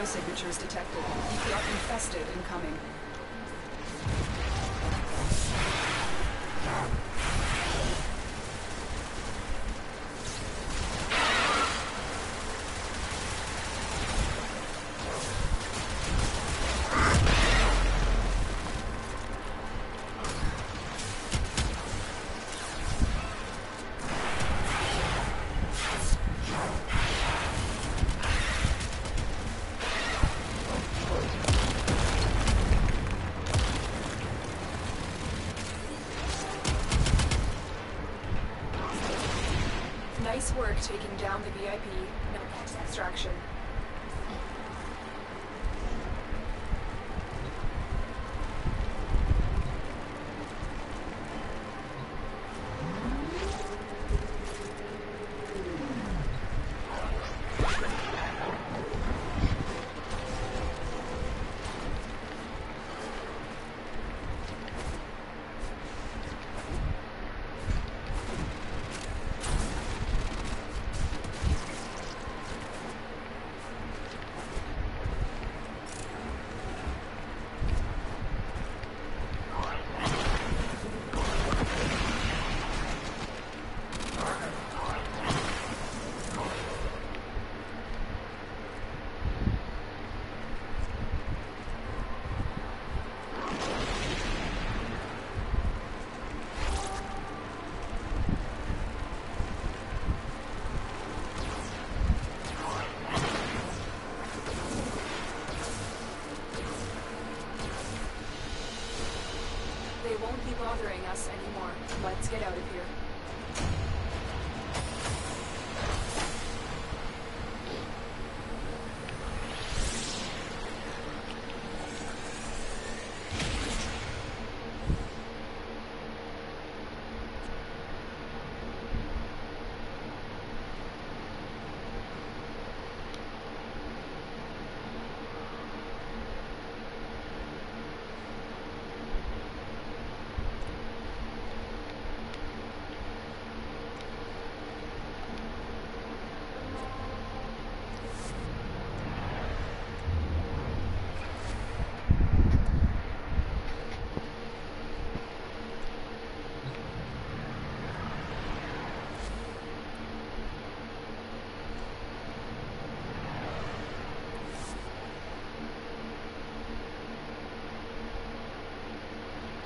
signatures detected. We are infested incoming. Nice work taking down the VIP. Now extraction. They won't be bothering us anymore. Let's get out of here.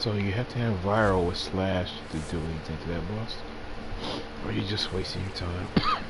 So you have to have viral with slash to do anything to that boss? Or are you just wasting your time?